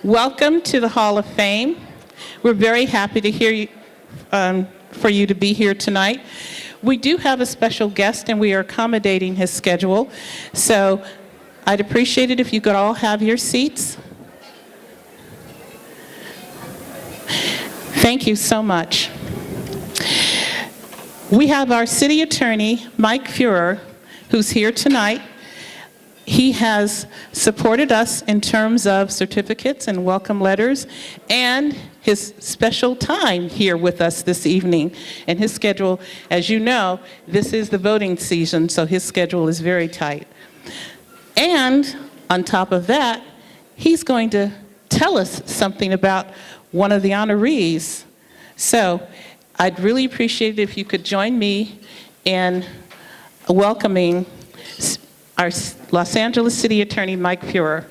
Welcome to the Hall of Fame. We're very happy to hear you, for you to be here tonight. We do have a special guest and we are accommodating his schedule. So I'd appreciate it if you could all have your seats. Thank you so much. We have our city attorney, Mike Fuhrer, who's here tonight. He has supported us in terms of certificates and welcome letters and his special time here with us this evening. And his schedule, as you know, this is the voting season, so his schedule is very tight. And on top of that, he's going to tell us something about one of the honorees. So I'd really appreciate it if you could join me in welcoming our Los Angeles City Attorney, Mike Fuhrer.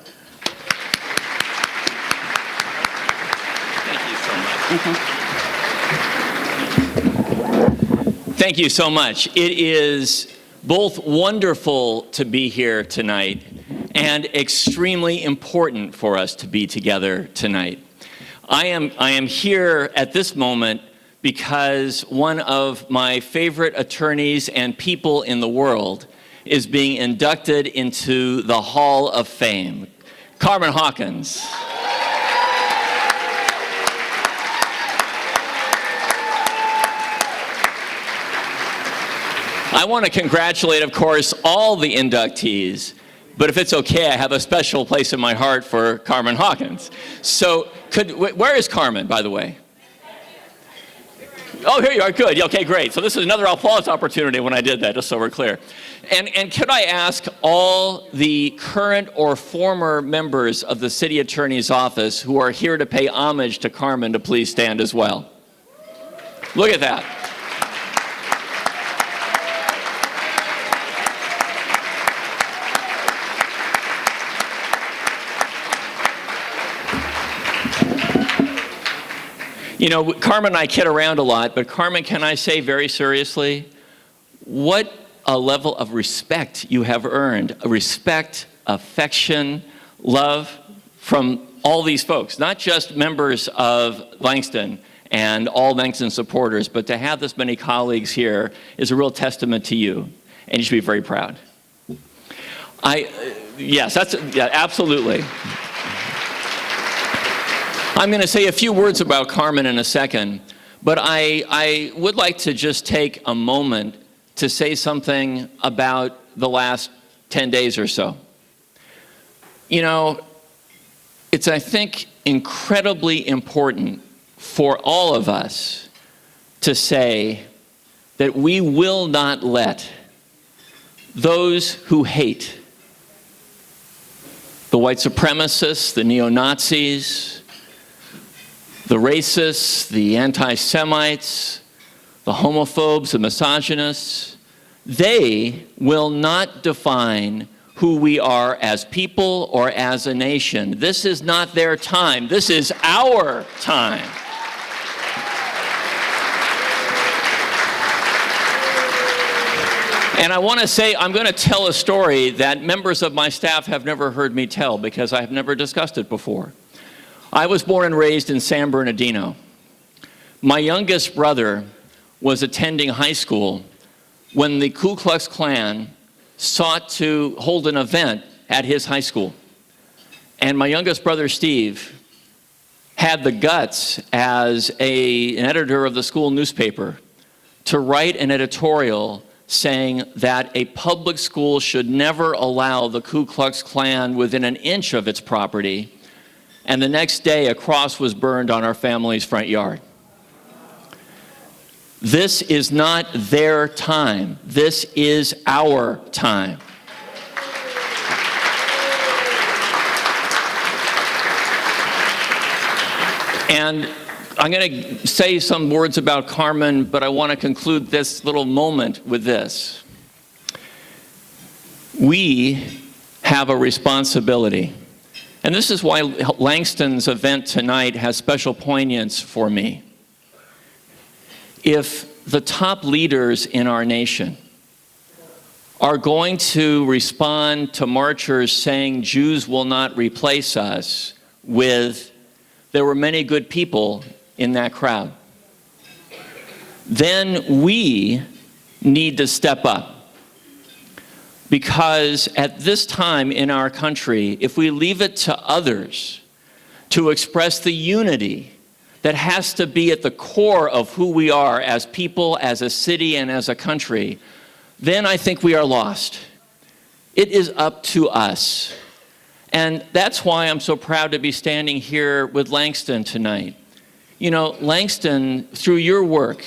Thank you so much. Thank you so much. It is both wonderful to be here tonight and extremely important for us to be together tonight. I am here at this moment because one of my favorite attorneys and people in the world is being inducted into the Hall of Fame. Carmen Hawkins. I want to congratulate, of course, all the inductees, but if it's okay, I have a special place in my heart for Carmen Hawkins. So, where is Carmen, by the way? Oh, here you are, good, okay, great. So this is another applause opportunity when I did that, just so we're clear. And could I ask all the current or former members of the City Attorney's Office who are here to pay homage to Carmen to please stand as well? Look at that. You know, Carmen and I kid around a lot, but Carmen, can I say very seriously, what a level of respect you have earned. Respect, affection, love from all these folks, not just members of Langston and all Langston supporters, but to have this many colleagues here is a real testament to you, and you should be very proud. Yes, absolutely. I'm going to say a few words about Carmen in a second, but I would like to just take a moment to say something about the last 10 days or so. You know, it's, I think, incredibly important for all of us to say that we will not let those who hate, the white supremacists, the neo-Nazis, the racists, the anti-Semites, the homophobes, the misogynists, they will not define who we are as people or as a nation. This is not their time. This is our time. And I want to say, I'm going to tell a story that members of my staff have never heard me tell because I have never discussed it before. I was born and raised in San Bernardino. My youngest brother was attending high school when the Ku Klux Klan sought to hold an event at his high school. And my youngest brother, Steve, had the guts as an editor of the school newspaper to write an editorial saying that a public school should never allow the Ku Klux Klan within an inch of its property. And the next day, a cross was burned on our family's front yard. This is not their time. This is our time. And I'm going to say some words about Carmen, but I want to conclude this little moment with this. We have a responsibility. And this is why Langston's event tonight has special poignance for me. If the top leaders in our nation are going to respond to marchers saying Jews will not replace us with there were many good people in that crowd, then we need to step up. Because at this time in our country, if we leave it to others to express the unity that has to be at the core of who we are as people, as a city, and as a country, then I think we are lost. It is up to us. And that's why I'm so proud to be standing here with Langston tonight. You know, Langston, through your work,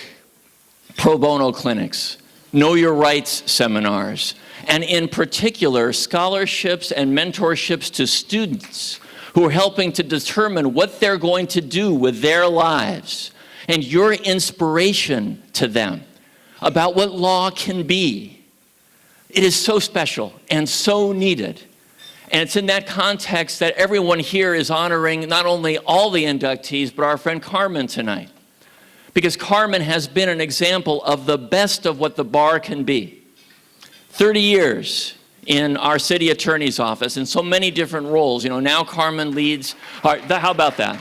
pro bono clinics, know your rights seminars, and in particular, scholarships and mentorships to students who are helping to determine what they're going to do with their lives, and your inspiration to them about what law can be. It is so special and so needed. And it's in that context that everyone here is honoring not only all the inductees, but our friend Carmen tonight. Because Carmen has been an example of the best of what the bar can be. 30 years in our city attorney's office in so many different roles. You know, now Carmen leads, how about that?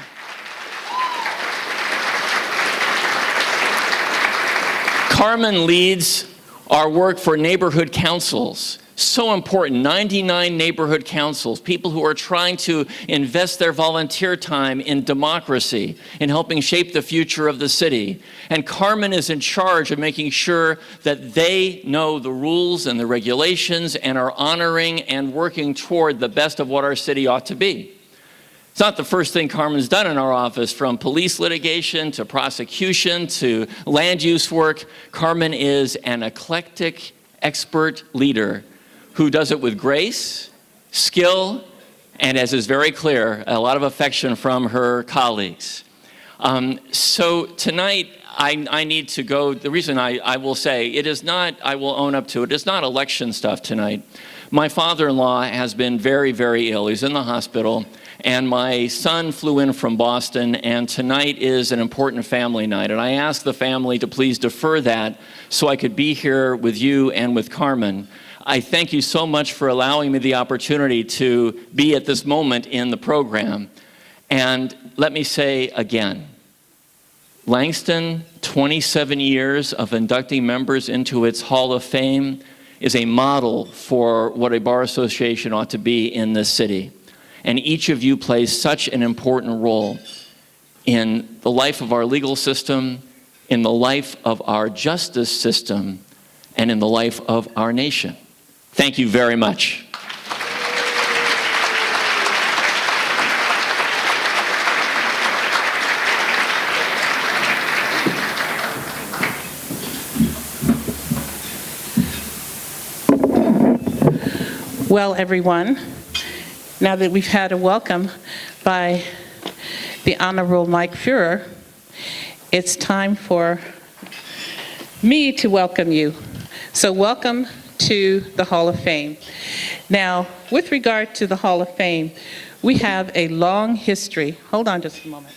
Carmen leads our work for neighborhood councils. So important, 99 neighborhood councils, people who are trying to invest their volunteer time in democracy, in helping shape the future of the city. And Carmen is in charge of making sure that they know the rules and the regulations and are honoring and working toward the best of what our city ought to be. It's not the first thing Carmen's done in our office, from police litigation to prosecution to land use work. Carmen is an eclectic, expert leader who does it with grace, skill, and, as is very clear, a lot of affection from her colleagues. So tonight, I need to go. The reason I will say, it is not, I will own up to it, it's not election stuff tonight. My father-in-law has been very, very ill. He's in the hospital. And my son flew in from Boston, and tonight is an important family night. And I asked the family to please defer that so I could be here with you and with Carmen. I thank you so much for allowing me the opportunity to be at this moment in the program. And let me say again, Langston, 27 years of inducting members into its Hall of Fame, is a model for what a bar association ought to be in this city. And each of you plays such an important role in the life of our legal system, in the life of our justice system, and in the life of our nation. Thank you very much. Well, everyone, now that we've had a welcome by the Honorable Mike Fuhrer, it's time for me to welcome you. So welcome to the Hall of Fame. Now, with regard to the Hall of Fame, we have a long history. Hold on just a moment.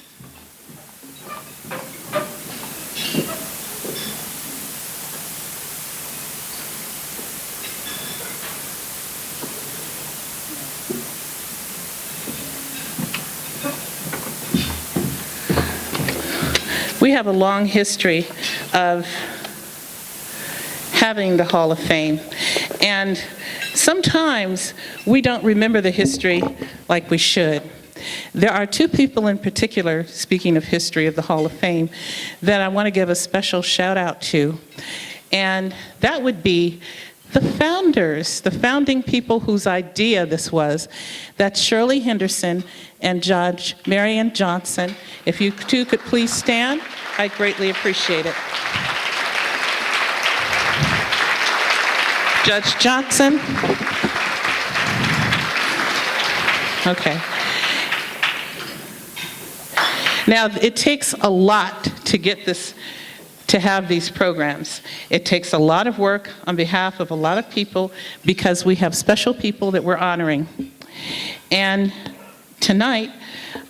We have a long history of having the Hall of Fame. And sometimes we don't remember the history like we should. There are two people in particular, speaking of history of the Hall of Fame, that I want to give a special shout out to. And that would be the founders, the founding people whose idea this was. That's Shirley Henderson and Judge Marion Johnson. If you two could please stand, I'd greatly appreciate it. Judge Johnson. Okay. Now, it takes a lot to get this, to have these programs. It takes a lot of work on behalf of a lot of people because we have special people that we're honoring. And tonight,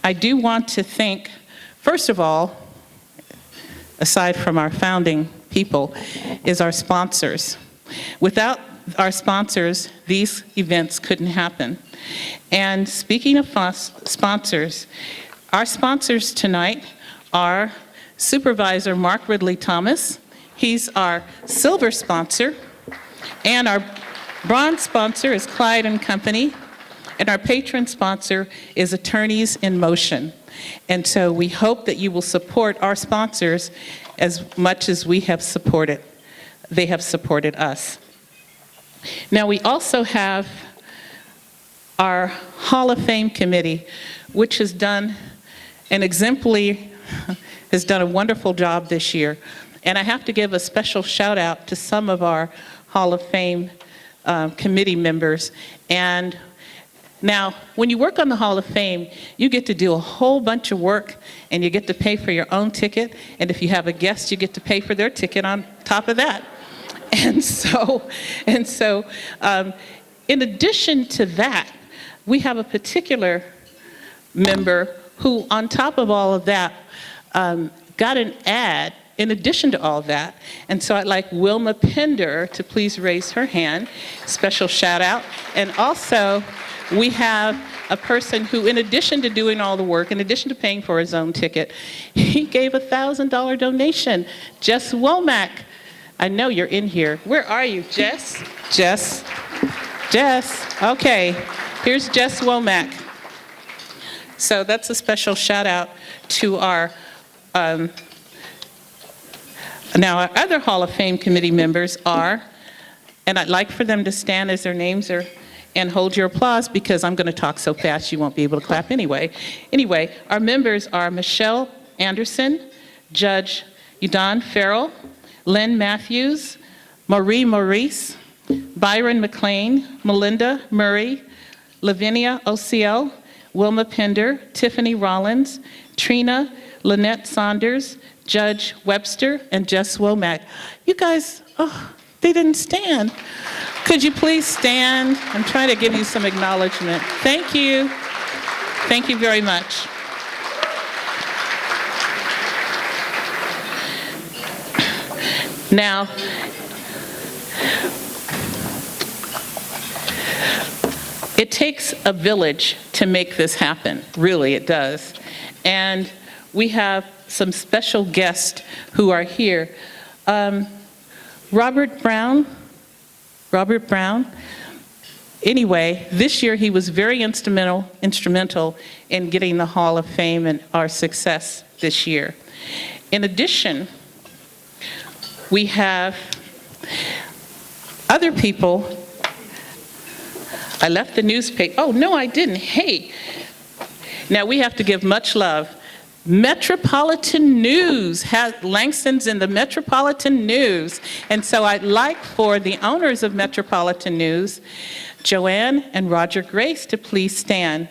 I do want to thank, first of all, aside from our founding people, is our sponsors. Without our sponsors, these events couldn't happen. And speaking of sponsors, our sponsors tonight are Supervisor Mark Ridley Thomas. He's our silver sponsor. And our bronze sponsor is Clyde and Company. And our patron sponsor is Attorneys in Motion. And so we hope that you will support our sponsors as much as they have supported us. Now, we also have our Hall of Fame committee, which has done a wonderful job this year. And I have to give a special shout out to some of our Hall of Fame committee members. And now, when you work on the Hall of Fame, you get to do a whole bunch of work, and you get to pay for your own ticket, and if you have a guest, you get to pay for their ticket on top of that. And so, in addition to that, we have a particular member who, on top of all of that, got an ad in addition to all that. And so I'd like Wilma Pender to please raise her hand. Special shout out. And also, we have a person who, in addition to doing all the work, in addition to paying for his own ticket, he gave a $1,000 donation. Jess Womack. I know you're in here. Where are you, Jess? Jess. Okay. Here's Jess Womack. So that's a special shout out to our now, our other Hall of Fame committee members are, and I'd like for them to stand as their names are, and hold your applause because I'm going to talk so fast you won't be able to clap anyway. Anyway, our members are Michelle Anderson, Judge Udon Farrell, Lynn Matthews, Marie Maurice, Byron McLean, Melinda Murray, Lavinia Ociel, Wilma Pender, Tiffany Rollins, Trina Lynette Saunders, Judge Webster, and Jess Womack. You guys, they didn't stand. Could you please stand? I'm trying to give you some acknowledgement. Thank you. Thank you very much. Now, it takes a village to make this happen. Really, it does. And we have some special guests who are here. Robert Brown. Anyway, this year he was very instrumental in getting the Hall of Fame and our success this year. In addition, we have other people. I left the newspaper. Oh, no, I didn't. Hey. Now we have to give much love. Metropolitan News has Langston's in the Metropolitan News. And so I'd like for the owners of Metropolitan News, Joanne and Roger Grace, to please stand.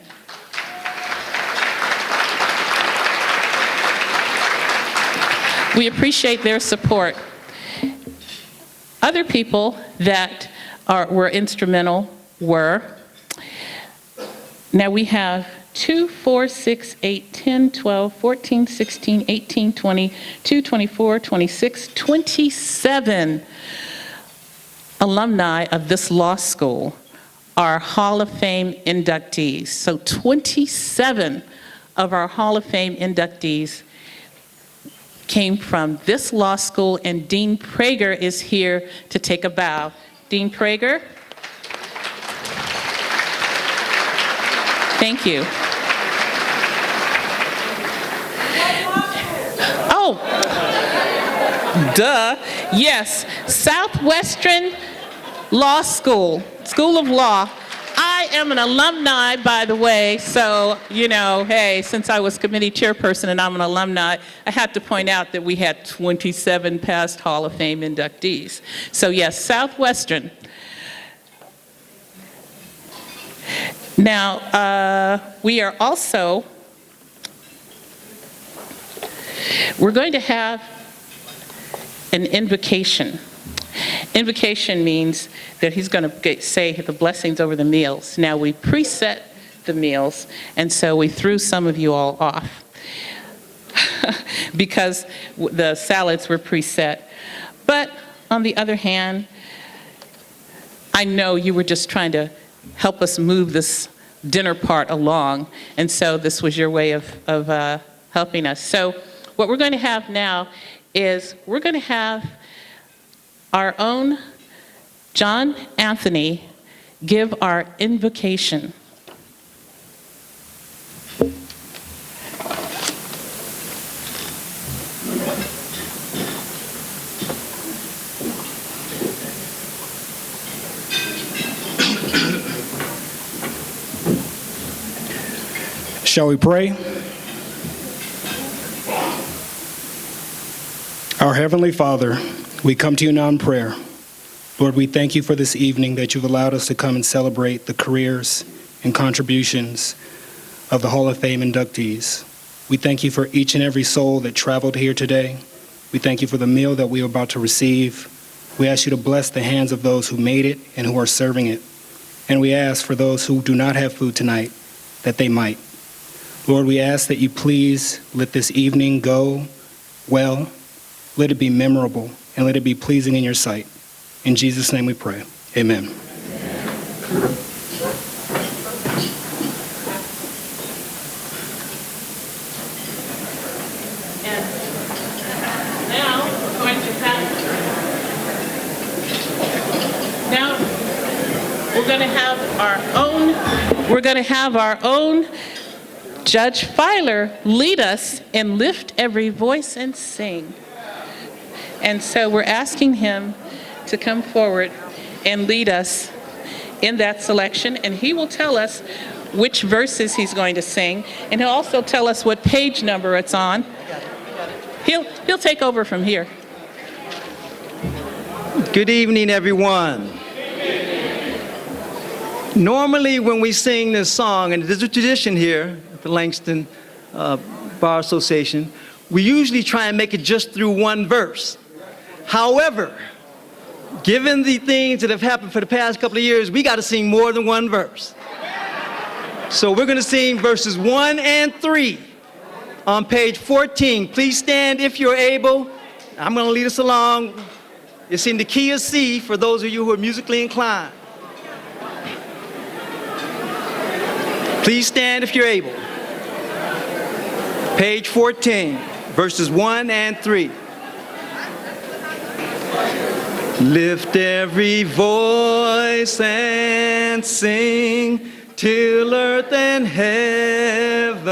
We appreciate their support. Other people that were instrumental were, now we have 2, 4, 6, 8, 10, 12, 14, 16, 18, 20, 24, 26, 27 alumni of this law school are Hall of Fame inductees. So 27 of our Hall of Fame inductees came from this law school, and Dean Prager is here to take a bow. Dean Prager. Thank you. Oh, duh. Yes, Southwestern Law School, School of Law. I am an alumni, by the way, so, you know, hey, since I was committee chairperson and I'm an alumni, I had to point out that we had 27 past Hall of Fame inductees. So yes, Southwestern. Now, we are also, we're going to have an invocation. Invocation means that he's going to say the blessings over the meals. Now, we preset the meals, and so we threw some of you all off because the salads were preset. But on the other hand, I know you were just trying to help us move this dinner part along, and so this was your way of helping us. So what we're going to have now is we're going to have our own John Anthony give our invocation. Shall we pray? Our Heavenly Father, we come to you now in prayer. Lord, we thank you for this evening that you've allowed us to come and celebrate the careers and contributions of the Hall of Fame inductees. We thank you for each and every soul that traveled here today. We thank you for the meal that we are about to receive. We ask you to bless the hands of those who made it and who are serving it. And we ask for those who do not have food tonight that they might. Lord, we ask that you please let this evening go well, let it be memorable, and let it be pleasing in your sight. In Jesus' name we pray. Amen. Now we're going to have our own Judge Filer lead us in Lift Every Voice and Sing. And so we're asking him to come forward and lead us in that selection, and he will tell us which verses he's going to sing, and he'll also tell us what page number it's on. He'll take over from here. Good evening, everyone. Normally when we sing this song, and there's a tradition here at the Langston Bar Association, we usually try and make it just through one verse. However, given the things that have happened for the past couple of years, we got to sing more than one verse. So we're going to sing verses 1 and 3 on page 14. Please stand if you're able. I'm going to lead us along. It's in the key of C for those of you who are musically inclined. Please stand if you're able. Page 14, verses 1 and 3. Lift every voice and sing till earth and heaven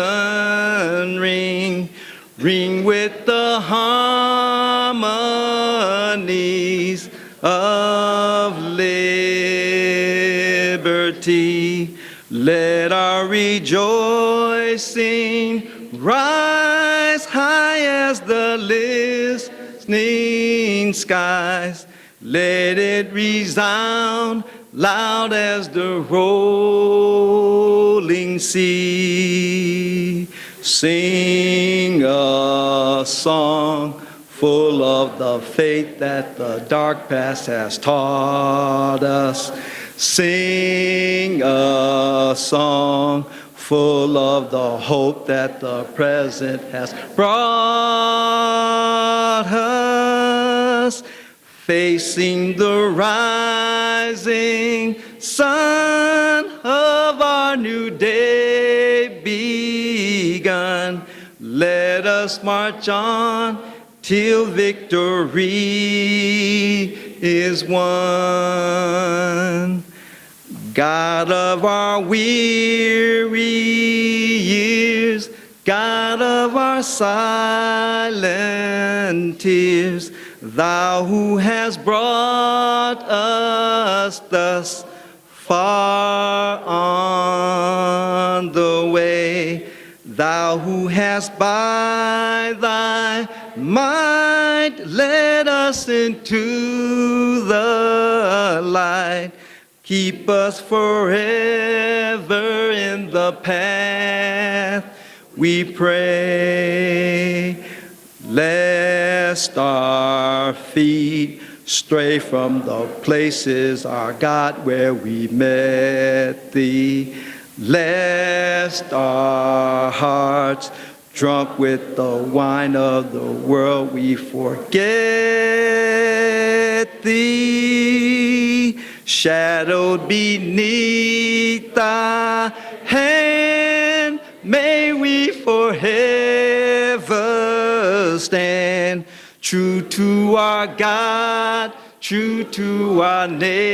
ring. Ring with the harmonies of liberty. Let our rejoicing rise high as the listening skies. Let it resound loud as the rolling sea. Sing a song full of the faith that the dark past has taught us. Sing a song full of the hope that the present has brought us. Facing the rising sun of our new day begun, let us march on till victory is won. God of our weary years, God of our silent tears, Thou who hast brought us thus far on the way, Thou who hast by Thy might led us into the light, keep us forever in the path we pray. Lest our feet stray from the places, our God, where we met Thee. Lest our hearts, drunk with the wine of the world, we forget Thee. shadowed beneath thy hand, may we forever stand true to our God, true to our native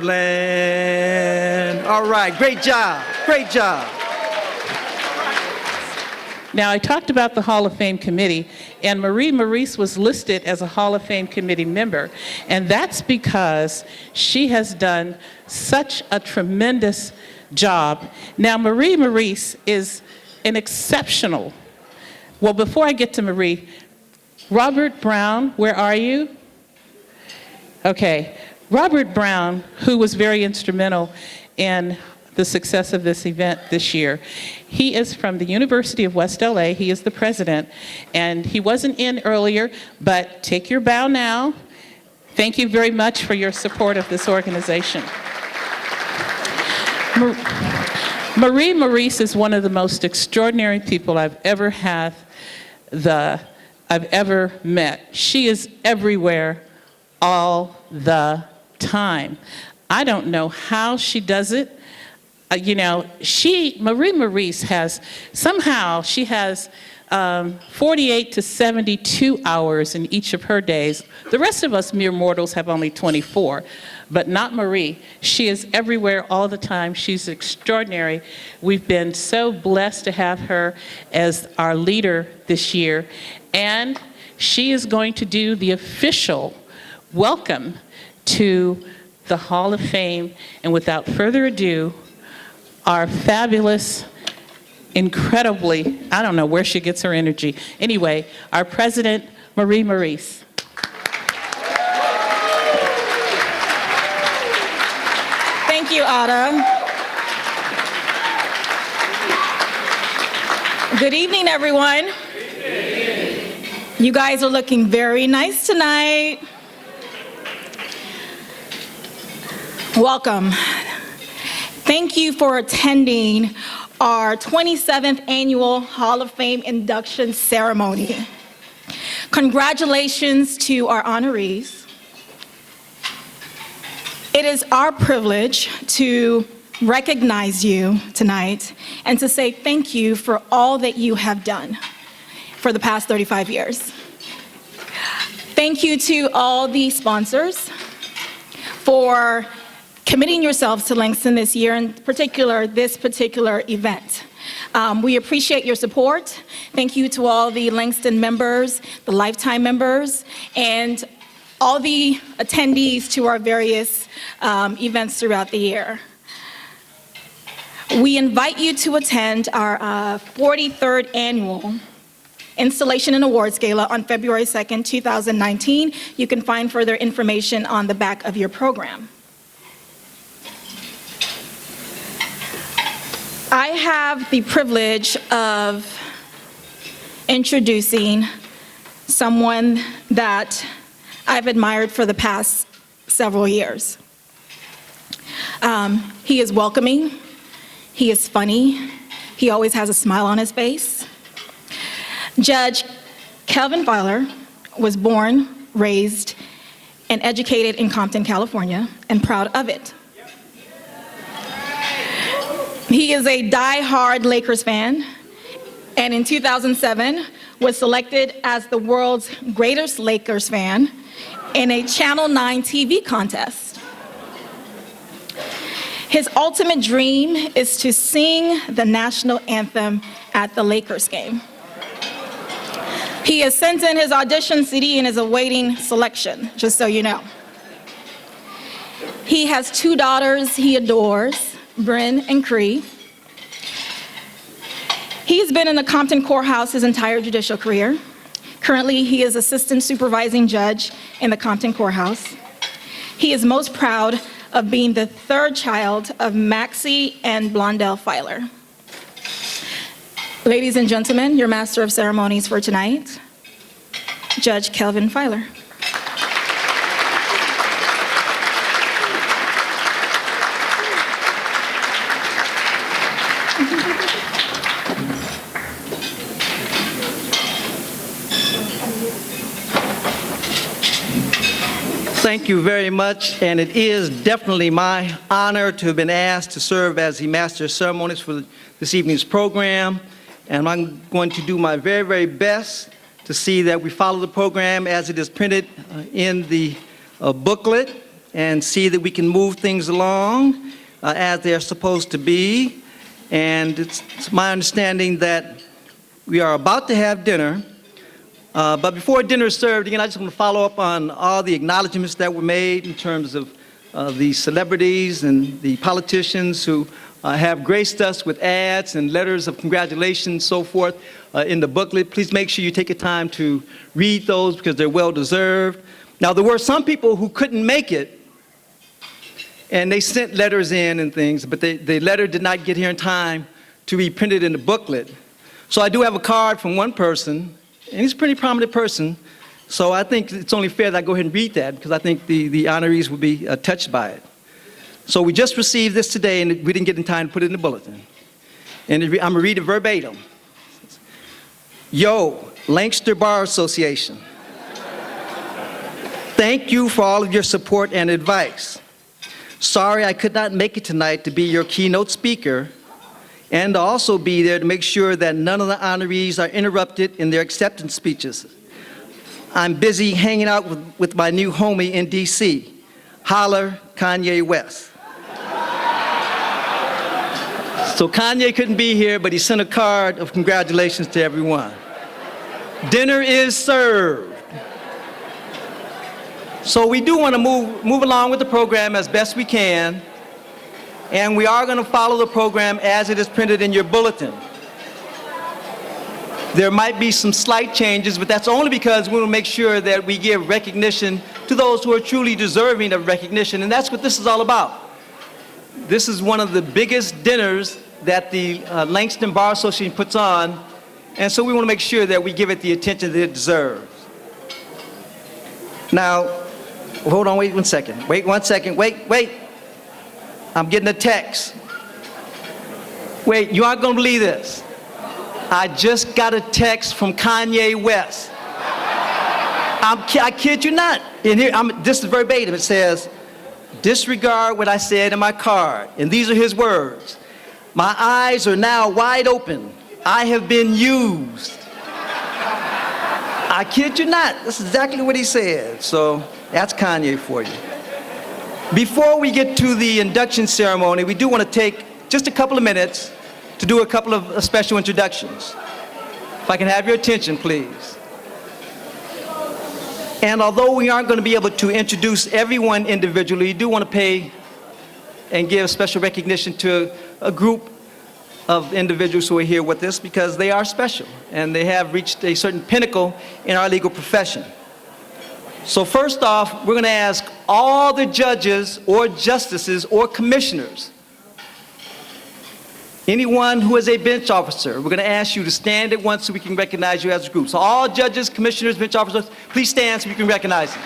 land. All right, great job, great job. Now, I talked about the Hall of Fame committee, and Marie Maurice was listed as a Hall of Fame committee member, and that's because she has done such a tremendous job. Now, Marie Maurice is an exceptional, well, before I get to Marie, Robert Brown, where are you? Okay, Robert Brown, who was very instrumental in the success of this event this year. He is from the University of West LA. He is the president, and he wasn't in earlier, but take your bow now. Thank you very much for your support of this organization. Marie Maurice is one of the most extraordinary people I've ever met. She is everywhere all the time. I don't know how she does it. Marie Maurice has 48 to 72 hours in each of her days. The rest of us mere mortals have only 24, but not Marie. She is everywhere all the time. She's extraordinary. We've been so blessed to have her as our leader this year, and she is going to do the official welcome to the Hall of Fame. And without further ado, our fabulous, incredibly, I don't know where she gets her energy. Anyway, our president, Marie Maurice. Thank you, Ada. Good evening, everyone. You guys are looking very nice tonight. Welcome. Thank you for attending our 27th annual Hall of Fame induction ceremony. Congratulations to our honorees. It is our privilege to recognize you tonight and to say thank you for all that you have done for the past 35 years. Thank you to all the sponsors for committing yourselves to Langston this year, in particular, this particular event. We appreciate your support. Thank you to all the Langston members, the lifetime members, and all the attendees to our various events throughout the year. We invite you to attend our 43rd annual Installation and Awards Gala on February 2nd, 2019. You can find further information on the back of your program. I have the privilege of introducing someone that I've admired for the past several years. He is welcoming, he is funny, he always has a smile on his face. Judge Kelvin Filer was born, raised, and educated in Compton, California, and proud of it. He is a die-hard Lakers fan, and in 2007 was selected as the world's greatest Lakers fan in a Channel 9 TV contest. His ultimate dream is to sing the national anthem at the Lakers game. He has sent in his audition CD and is awaiting selection, just so you know. He has 2 daughters he adores, Bryn and Cree. He's been in the Compton Courthouse his entire judicial career. Currently, he is assistant supervising judge in the Compton Courthouse. He is most proud of being the 3rd child of Maxie and Blondell Filer. Ladies and gentlemen, your master of ceremonies for tonight, Judge Kelvin Filer. Thank you very much, and it is definitely my honor to have been asked to serve as the Master of Ceremonies for this evening's program, and I'm going to do my very, very best to see that we follow the program as it is printed in the booklet, and see that we can move things along as they're supposed to be. And it's my understanding that we are about to have dinner. But before dinner is served, again, I just want to follow up on all the acknowledgments that were made in terms of the celebrities and the politicians who have graced us with ads and letters of congratulations, so forth, in the booklet. Please make sure you take the time to read those because they're well deserved. Now, there were some people who couldn't make it, and they sent letters in and things, but the letter did not get here in time to be printed in the booklet. So I do have a card from one person, and he's a pretty prominent person, so I think it's only fair that I go ahead and read that because I think the honorees will be touched by it. So we just received this today, and we didn't get in time to put it in the bulletin. And I'm going to read it verbatim. Yo, Langston Bar Association. Thank you for all of your support and advice. Sorry I could not make it tonight to be your keynote speaker and to also be there to make sure that none of the honorees are interrupted in their acceptance speeches. I'm busy hanging out with my new homie in D.C. Holler, Kanye West. So Kanye couldn't be here, but he sent a card of congratulations to everyone. Dinner is served. So we do want to move along with the program as best we can, and we are going to follow the program as it is printed in your bulletin. There might be some slight changes, but that's only because we will make sure that we give recognition to those who are truly deserving of recognition, and that's what this is all about. This is one of the biggest dinners that the Langston Bar Association puts on, and so we want to make sure that we give it the attention that it deserves. Now, hold on, wait 1 second. Wait 1 second, wait. I'm getting a text. Wait, you aren't gonna believe this. I just got a text from Kanye West. I kid you not. And here, this is verbatim. It says, disregard what I said in my card. And these are his words. My eyes are now wide open. I have been used. I kid you not. That's exactly what he said. So that's Kanye for you. Before we get to the induction ceremony, we do want to take just a couple of minutes to do a couple of special introductions. If I can have your attention, please. And although we aren't going to be able to introduce everyone individually, we do want to pay and give special recognition to a group of individuals who are here with us because they are special and they have reached a certain pinnacle in our legal profession. So first off, we're going to ask all the judges or justices or commissioners, anyone who is a bench officer, we're going to ask you to stand at once so we can recognize you as a group. So all judges, commissioners, bench officers, please stand so we can recognize them.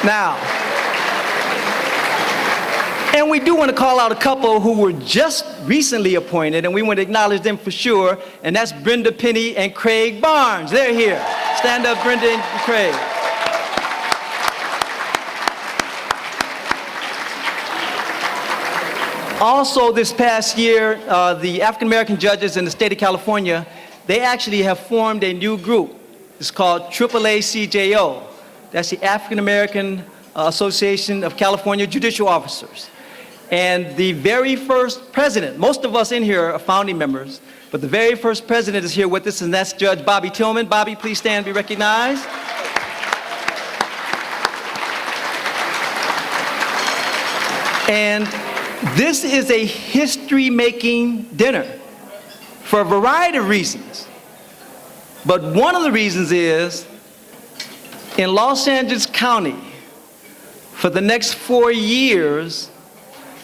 Now, and we do want to call out a couple who were just recently appointed, and we want to acknowledge them for sure, and that's Brenda Penny and Craig Barnes. They're here. Stand up, Brenda and Craig. Also, this past year, the African American judges in the state of California, they actually have formed a new group. It's called AAACJO. That's the African American Association of California Judicial Officers. And the very first president, most of us in here are founding members, but the very first president is here with us, and that's Judge Bobby Tillman. Bobby, please stand and be recognized. And this is a history-making dinner for a variety of reasons. But one of the reasons is, in Los Angeles County, for the next 4 years,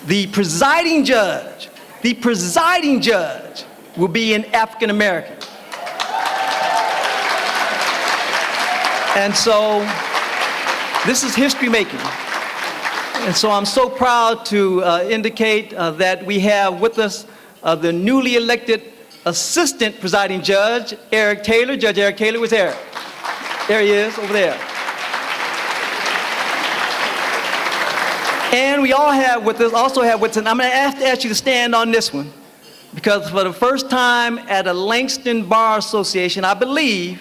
the presiding judge will be an African American. And so this is history making. And so I'm so proud to indicate that we have with us the newly elected assistant presiding judge, Eric Taylor. Judge Eric Taylor, where's Eric? There he is, over there. And we also have with us, and I'm going to have to ask you to stand on this one, because for the first time at a Langston Bar Association, I believe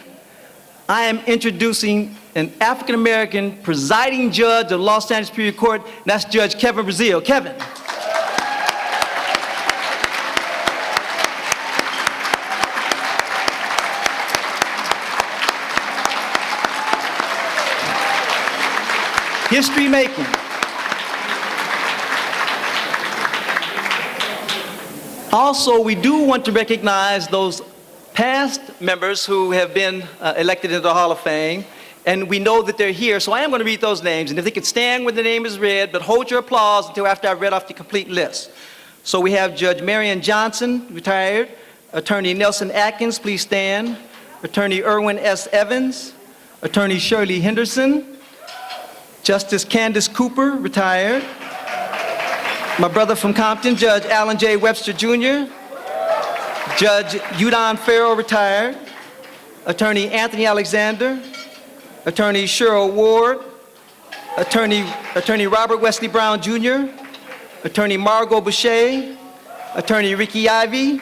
I am introducing an African-American presiding judge of Los Angeles Superior Court, and that's Judge Kevin Brazil. Kevin. History making. Also, we do want to recognize those past members who have been elected into the Hall of Fame, and we know that they're here, so I am going to read those names, and if they could stand when the name is read, but hold your applause until after I've read off the complete list. So we have Judge Marion Johnson, retired, Attorney Nelson Atkins, please stand, Attorney Irwin S. Evans, Attorney Shirley Henderson, Justice Candace Cooper, retired, my brother from Compton, Judge Alan J. Webster Jr., Judge Udon Farrell, retired, Attorney Anthony Alexander, Attorney Cheryl Ward, Attorney Robert Wesley Brown Jr., Attorney Margot Boucher, Attorney Ricky Ivey,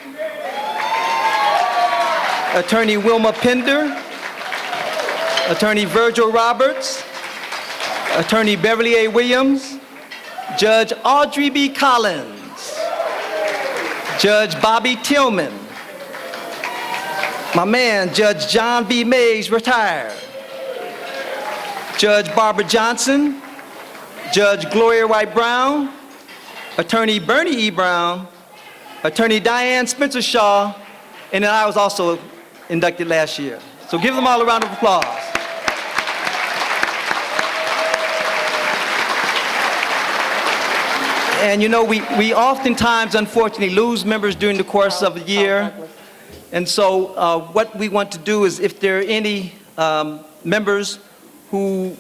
Attorney Wilma Pender, Attorney Virgil Roberts, Attorney Beverly A. Williams, Judge Audrey B. Collins, Judge Bobby Tillman, my man, Judge John B. Mays, retired, Judge Barbara Johnson, Judge Gloria White Brown, Attorney Bernie E. Brown, Attorney Diane Spencer Shaw, and then I was also inducted last year. So give them all a round of applause. And you know, we oftentimes, unfortunately, lose members during the course of the year. And so what we want to do is, if there are any members who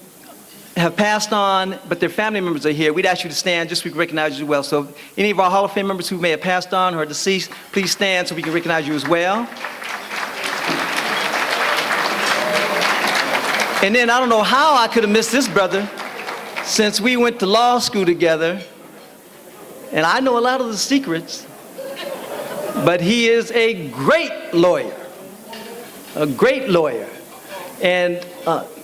have passed on, but their family members are here, we'd ask you to stand just so we can recognize you as well. So any of our Hall of Fame members who may have passed on or are deceased, please stand so we can recognize you as well. And then I don't know how I could have missed this brother, since we went to law school together. And I know a lot of the secrets, but he is a great lawyer, a great lawyer. And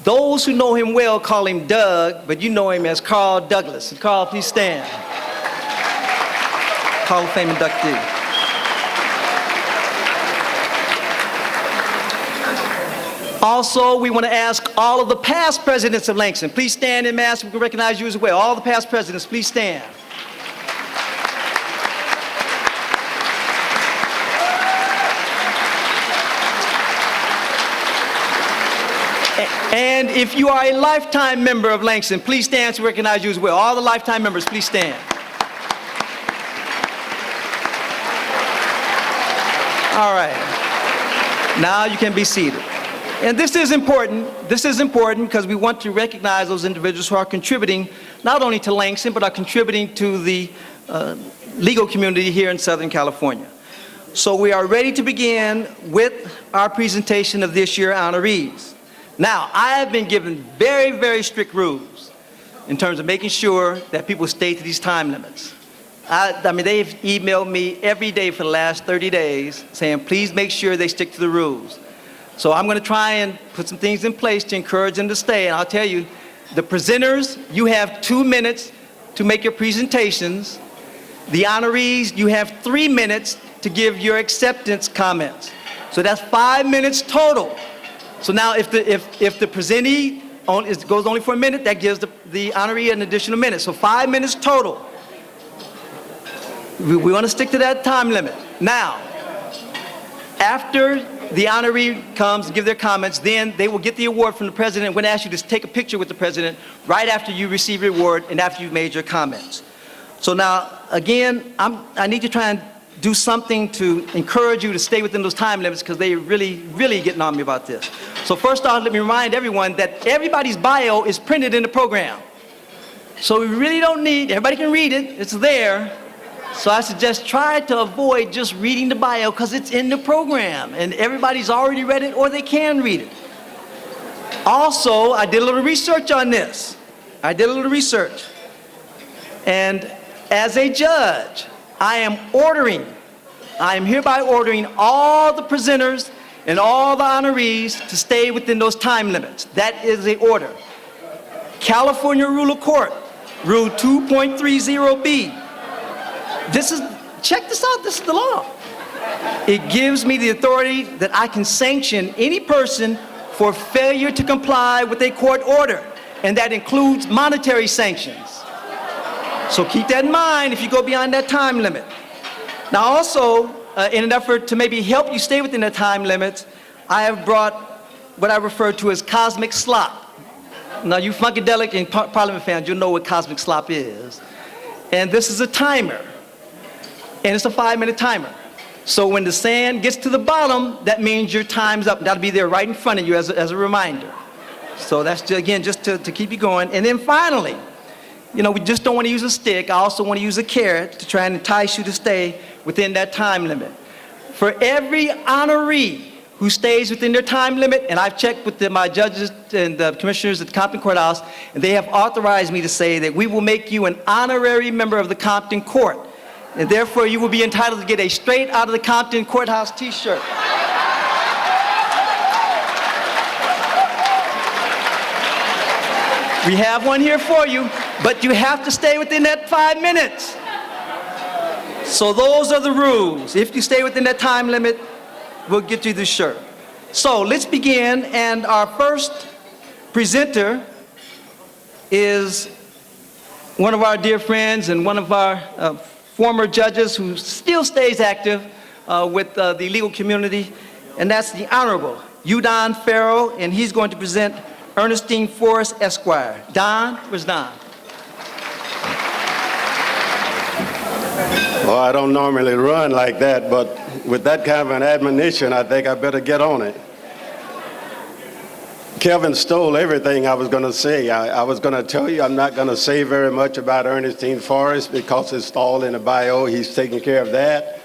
those who know him well call him Doug, but you know him as Carl Douglas. And Carl, please stand. Hall of Fame inductee. Also, we want to ask all of the past presidents of Langston, please stand en masse. We can recognize you as well. All the past presidents, please stand. And if you are a lifetime member of Langston, please stand to recognize you as well. All the lifetime members, please stand. All right. Now you can be seated. And this is important. This is important because we want to recognize those individuals who are contributing not only to Langston, but are contributing to the legal community here in Southern California. So we are ready to begin with our presentation of this year's honorees. Now, I have been given very, very strict rules in terms of making sure that people stay to these time limits. I mean, they've emailed me every day for the last 30 days saying, please make sure they stick to the rules. So I'm going to try and put some things in place to encourage them to stay. And I'll tell you, the presenters, you have 2 minutes to make your presentations. The honorees, you have 3 minutes to give your acceptance comments. So that's 5 minutes total. So now if the presentee goes only for a minute, that gives the honoree an additional minute. So 5 minutes total. We want to stick to that time limit. Now, after the honoree comes and give their comments, then they will get the award from the president. We're going to ask you to take a picture with the president right after you receive your award and after you've made your comments. So now, again, I need to try and do something to encourage you to stay within those time limits because they really, really getting on me about this. So first off, let me remind everyone that everybody's bio is printed in the program. So we really don't need, everybody can read it, it's there. So I suggest try to avoid just reading the bio because it's in the program and everybody's already read it or they can read it. Also, I did a little research on this. And as a judge, I am hereby ordering all the presenters and all the honorees to stay within those time limits. That is a order. California Rule of Court, Rule 2.30B. Check this out, this is the law. It gives me the authority that I can sanction any person for failure to comply with a court order, and that includes monetary sanctions. So keep that in mind if you go beyond that time limit. Now also, in an effort to maybe help you stay within the time limits, I have brought what I refer to as cosmic slop. Now you Funkadelic and Parliament fans, you'll know what cosmic slop is. And this is a timer, and it's a 5-minute timer. So when the sand gets to the bottom, that means your time's up. That'll be there right in front of you as a reminder. So that's, again, just to keep you going. And then finally, we just don't want to use a stick. I also want to use a carrot to try and entice you to stay within that time limit. For every honoree who stays within their time limit, and I've checked with my judges and the commissioners at the Compton Courthouse, and they have authorized me to say that we will make you an honorary member of the Compton Court. And therefore, you will be entitled to get a straight out of the Compton Courthouse t-shirt. We have one here for you, but you have to stay within that 5 minutes. So those are the rules. If you stay within that time limit, we'll get you the shirt. So let's begin, and our first presenter is one of our dear friends and one of our former judges who still stays active with the legal community, and that's the Honorable Udon Farrell, and he's going to present Ernestine Forrest, Esquire. Don, where's Don? Well, I don't normally run like that, but with that kind of an admonition, I think I better get on it. Kevin stole everything I was going to say. I was going to tell you I'm not going to say very much about Ernestine Forrest because it's all in the bio. He's taking care of that.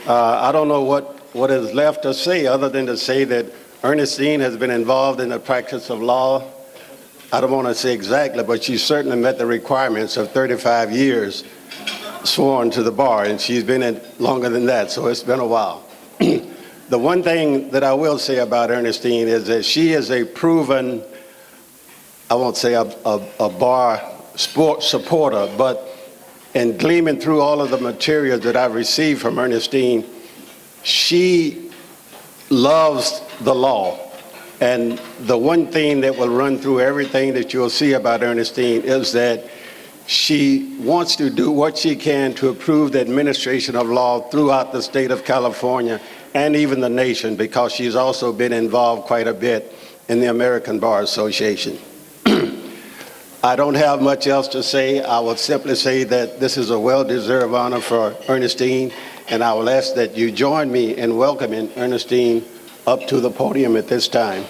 I don't know what is left to say other than to say that Ernestine has been involved in the practice of law. I don't want to say exactly, but she certainly met the requirements of 35 years sworn to the bar, and she's been in longer than that, so it's been a while. The one thing that I will say about Ernestine is that she is a proven, I won't say a bar sport supporter, but in gleaming through all of the materials that I've received from Ernestine, she loves the law. And the one thing that will run through everything that you'll see about Ernestine is that she wants to do what she can to improve the administration of law throughout the state of California and even the nation, because she's also been involved quite a bit in the American Bar Association. I don't have much else to say. I will simply say that this is a well-deserved honor for Ernestine, and I will ask that you join me in welcoming Ernestine up to the podium at this time.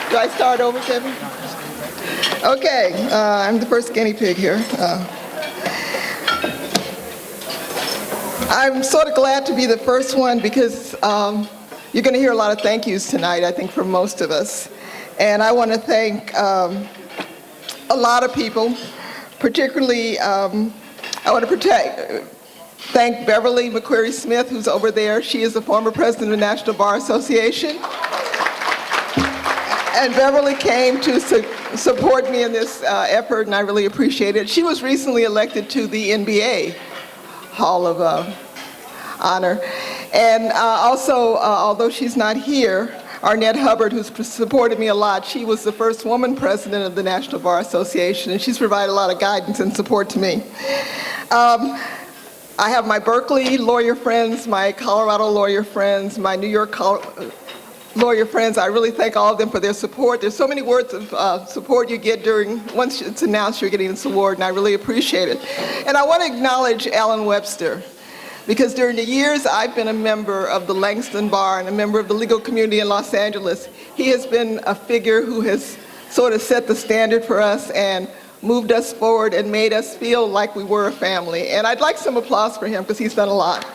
Do I start over, Kevin? Okay, I'm the first guinea pig here. I'm sort of glad to be the first one because you're going to hear a lot of thank yous tonight, I think, from most of us. And I want to thank a lot of people, particularly I want to thank Beverly McQuarrie Smith, who's over there. She is the former president of the National Bar Association. And Beverly came to support me in this effort, and I really appreciate it. She was recently elected to the NBA Hall of Honor. And also, although she's not here, Arnett Hubbard, who's supported me a lot, she was the first woman president of the National Bar Association, and she's provided a lot of guidance and support to me. I have my Berkeley lawyer friends, my Colorado lawyer friends, my New York lawyer friends. I really thank all of them for their support. There's so many words of support you get once it's announced you're getting this award, and I really appreciate it. And I want to acknowledge Alan Webster. because during the years I've been a member of the Langston Bar and a member of the legal community in Los Angeles, he has been a figure who has sort of set the standard for us and moved us forward and made us feel like we were a family. And I'd like some applause for him because he's done a lot.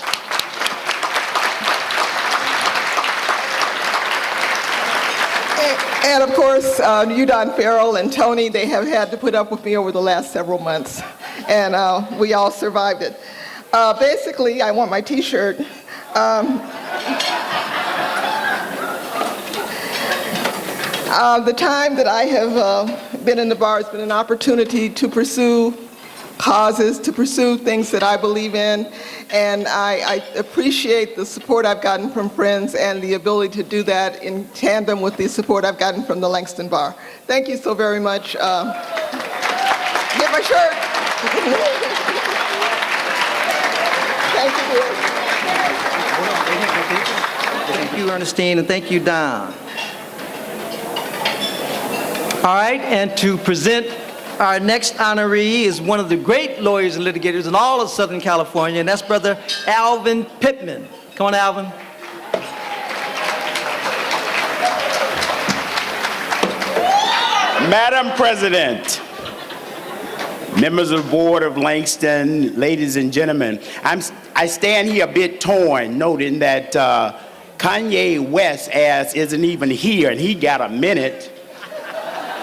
And of course, Udon Farrell and Tony, they have had to put up with me over the last several months. And we all survived it. Basically, I want my t-shirt. The time that I have been in the bar has been an opportunity to pursue causes, to pursue things that I believe in, and I appreciate the support I've gotten from friends and the ability to do that in tandem with the support I've gotten from the Langston Bar. Thank you so very much. Get my shirt. Thank you, dear. Thank you, Ernestine, and thank you, Don. All right, and to present our next honoree is one of the great lawyers and litigators in all of Southern California, and that's Brother Alvin Pittman. Come on, Alvin. Madam President, members of the Board of Langston, ladies and gentlemen, I stand here a bit torn, noting that Kanye West isn't even here, and he got a minute.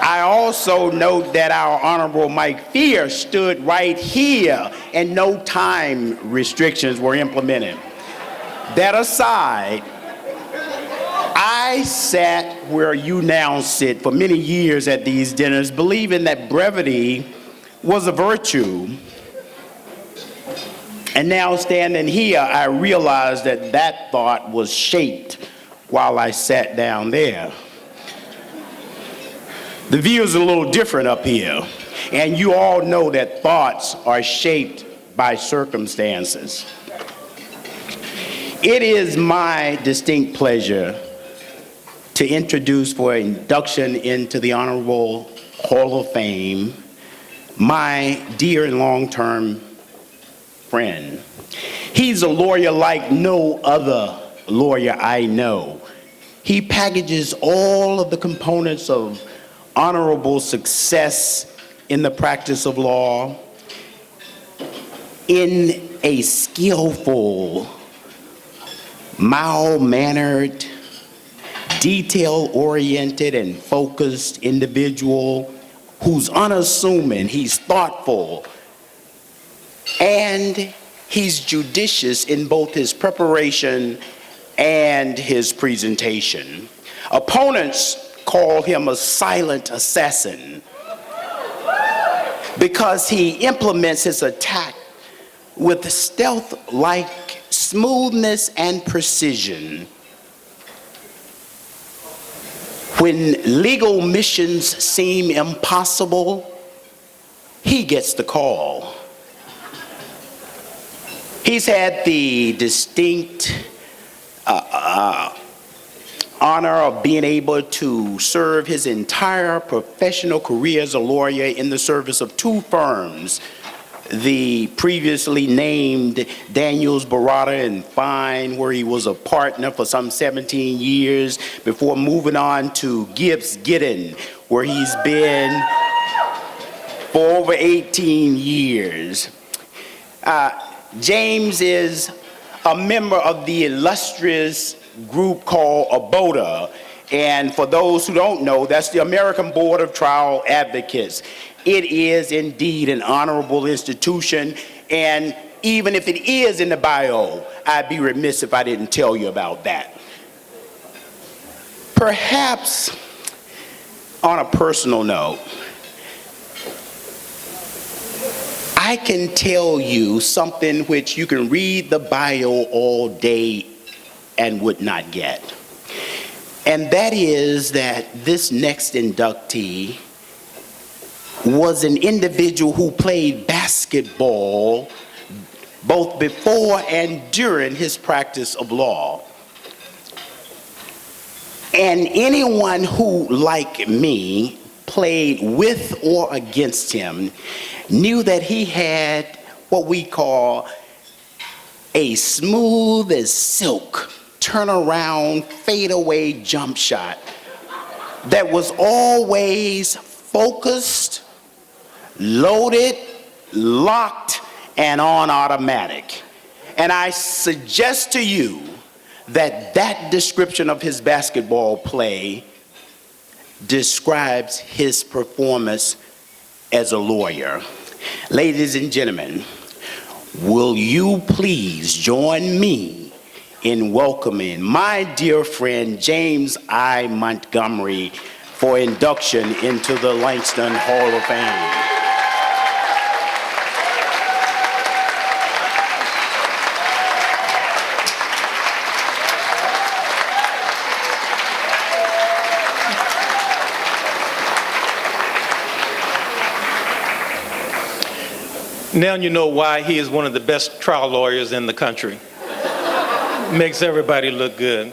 I also note that our Honorable Mike Fear stood right here and no time restrictions were implemented. That aside, I sat where you now sit for many years at these dinners, believing that brevity was a virtue. And now standing here, I realize that that thought was shaped while I sat down there. The view is a little different up here, and you all know that thoughts are shaped by circumstances. It is my distinct pleasure to introduce for induction into the Honorable Hall of Fame my dear and long-term friend. He's a lawyer like no other lawyer I know. He packages all of the components of honorable success in the practice of law in a skillful, mild-mannered, detail-oriented, and focused individual who's unassuming, he's thoughtful, and he's judicious in both his preparation and his presentation. Opponents call him a silent assassin because he implements his attack with stealth-like smoothness and precision. When legal missions seem impossible, he gets the call. He's had the distinct honor of being able to serve his entire professional career as a lawyer in the service of two firms, the previously named Daniels, Barada, and Fine, where he was a partner for some 17 years before moving on to Gibbs Giddens, where he's been for over 18 years. James is a member of the illustrious group called ABOTA, and for those who don't know, that's the American Board of Trial Advocates. It is indeed an honorable institution, and even if it is in the bio, I'd be remiss if I didn't tell you about that. Perhaps on a personal note, I can tell you something which you can read the bio all day and would not get. And that is that this next inductee was an individual who played basketball both before and during his practice of law. And anyone who, like me, played with or against him knew that he had what we call a smooth as silk, turnaround, fadeaway jump shot that was always focused, loaded, locked, and on automatic. And I suggest to you that that description of his basketball play describes his performance as a lawyer. Ladies and gentlemen, will you please join me in welcoming my dear friend James I. Montgomery for induction into the Langston Hall of Fame. Now you know why he is one of the best trial lawyers in the country. Makes everybody look good.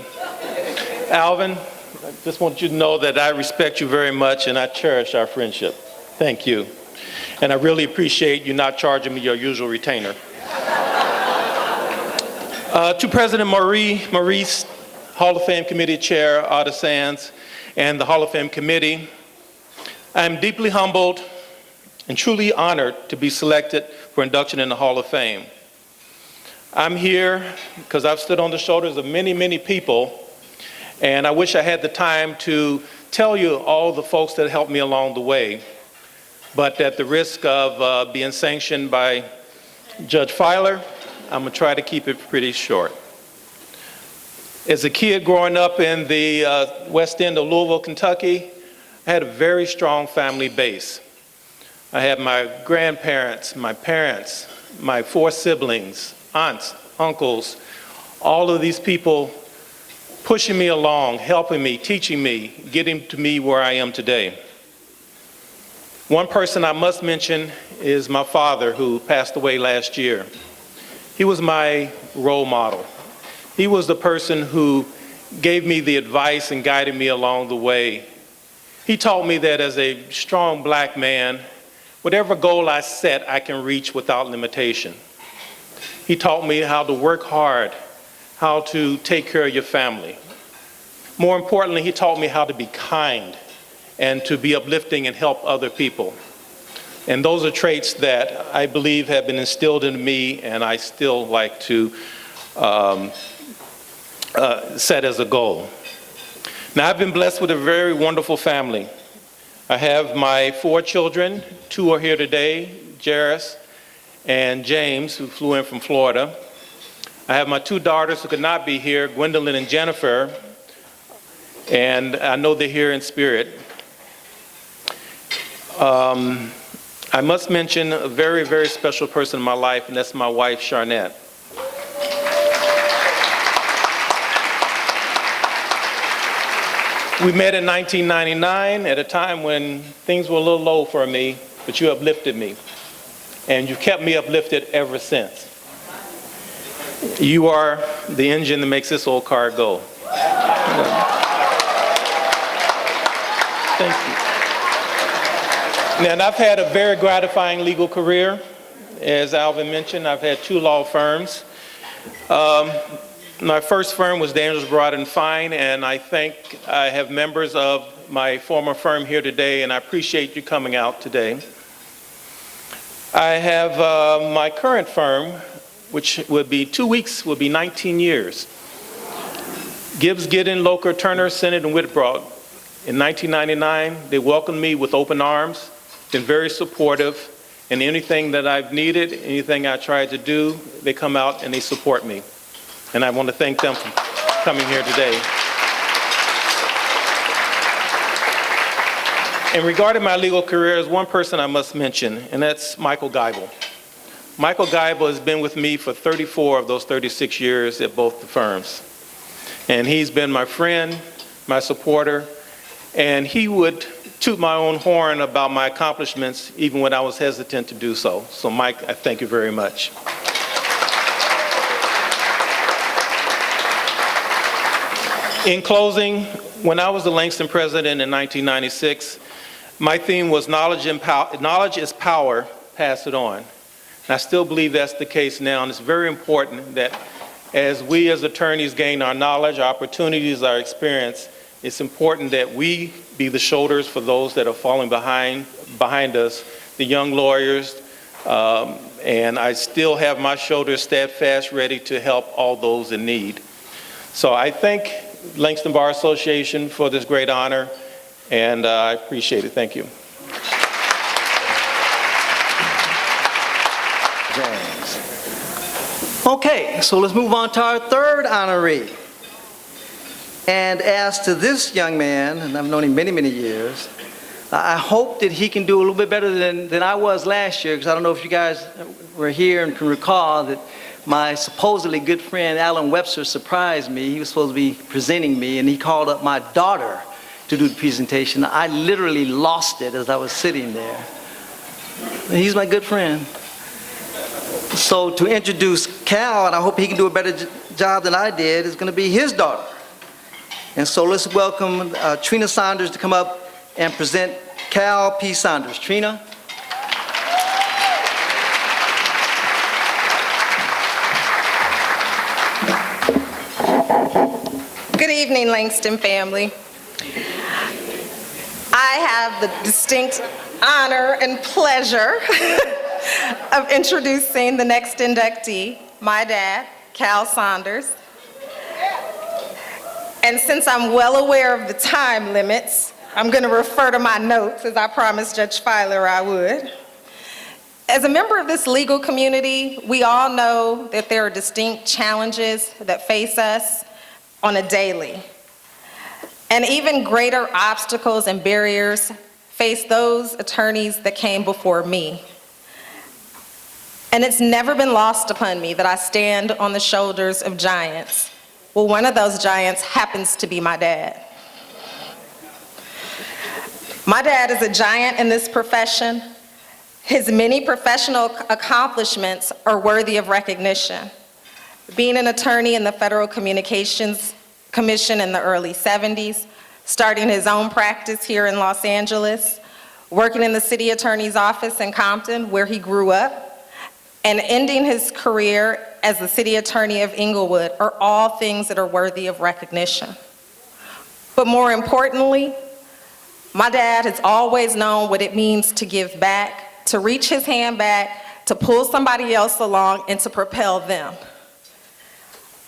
Alvin, I just want you to know that I respect you very much and I cherish our friendship. Thank you. And I really appreciate you not charging me your usual retainer. To President Maurice, Hall of Fame Committee Chair Otta Sands, and the Hall of Fame Committee, I am deeply humbled and truly honored to be selected for induction in the Hall of Fame. I'm here because I've stood on the shoulders of many, many people, and I wish I had the time to tell you all the folks that helped me along the way. But at the risk of being sanctioned by Judge Filer, I'm gonna try to keep it pretty short. As a kid growing up in the west end of Louisville, Kentucky, I had a very strong family base. I had my grandparents, my parents, my 4 siblings, aunts, uncles, all of these people pushing me along, helping me, teaching me, getting to me where I am today. One person I must mention is my father, who passed away last year. He was my role model. He was the person who gave me the advice and guided me along the way. He taught me that as a strong black man, whatever goal I set, I can reach without limitation. He taught me how to work hard, how to take care of your family. More importantly, he taught me how to be kind and to be uplifting and help other people. And those are traits that I believe have been instilled in me and I still like to set as a goal. Now, I've been blessed with a very wonderful family. I have my 4 children. 2 are here today, Jairus and James, who flew in from Florida. I have my 2 daughters who could not be here, Gwendolyn and Jennifer, and I know they're here in spirit. I must mention a very, very special person in my life, and that's my wife, Charnette. We met in 1999 at a time when things were a little low for me, but you uplifted me. And you've kept me uplifted ever since. You are the engine that makes this old car go. Thank you. Now, and I've had a very gratifying legal career. As Alvin mentioned, I've had 2 law firms. My first firm was Daniels, Broad & Fine, and I think I have members of my former firm here today, and I appreciate you coming out today. I have my current firm, which would be 2 weeks, will be 19 years. Gibbs, Giddens, Locher, Turner, Sennett, and Whitbroad. In 1999, they welcomed me with open arms, been very supportive, and anything that I've needed, anything I tried to do, they come out and they support me. And I want to thank them for coming here today. And regarding my legal career, there's one person I must mention, and that's Michael Geibel. Michael Geibel has been with me for 34 of those 36 years at both the firms. And he's been my friend, my supporter, and he would toot my own horn about my accomplishments even when I was hesitant to do so. So Mike, I thank you very much. In closing, when I was the Langston president in 1996, my theme was knowledge is power, pass it on. And I still believe that's the case now, and it's very important that as we as attorneys gain our knowledge, our opportunities, our experience, it's important that we be the shoulders for those that are falling behind us, the young lawyers, and I still have my shoulders steadfast, ready to help all those in need. So I thank Langston Bar Association for this great honor, and I appreciate it. Thank you. Okay, so let's move on to our third honoree. And as to this young man, and I've known him many, many years, I hope that he can do a little bit better than I was last year, because I don't know if you guys were here and can recall that my supposedly good friend Alan Webster surprised me. He was supposed to be presenting me, and he called up my daughter to do the presentation. I literally lost it as I was sitting there. And he's my good friend. So to introduce Cal, and I hope he can do a better job than I did, is going to be his daughter. And so let's welcome Trina Saunders to come up and present Cal P. Saunders. Trina. Good evening, Langston family. I have the distinct honor and pleasure of introducing the next inductee, my dad, Cal Saunders. And since I'm well aware of the time limits, I'm going to refer to my notes, as I promised Judge Filer I would. As a member of this legal community, we all know that there are distinct challenges that face us on a daily. And even greater obstacles and barriers face those attorneys that came before me. And it's never been lost upon me that I stand on the shoulders of giants. Well, one of those giants happens to be my dad. My dad is a giant in this profession. His many professional accomplishments are worthy of recognition. Being an attorney in the Federal Communications Commission in the early 70s, starting his own practice here in Los Angeles, working in the city attorney's office in Compton, where he grew up, and ending his career as the city attorney of Inglewood are all things that are worthy of recognition. But more importantly, my dad has always known what it means to give back, to reach his hand back, to pull somebody else along, and to propel them.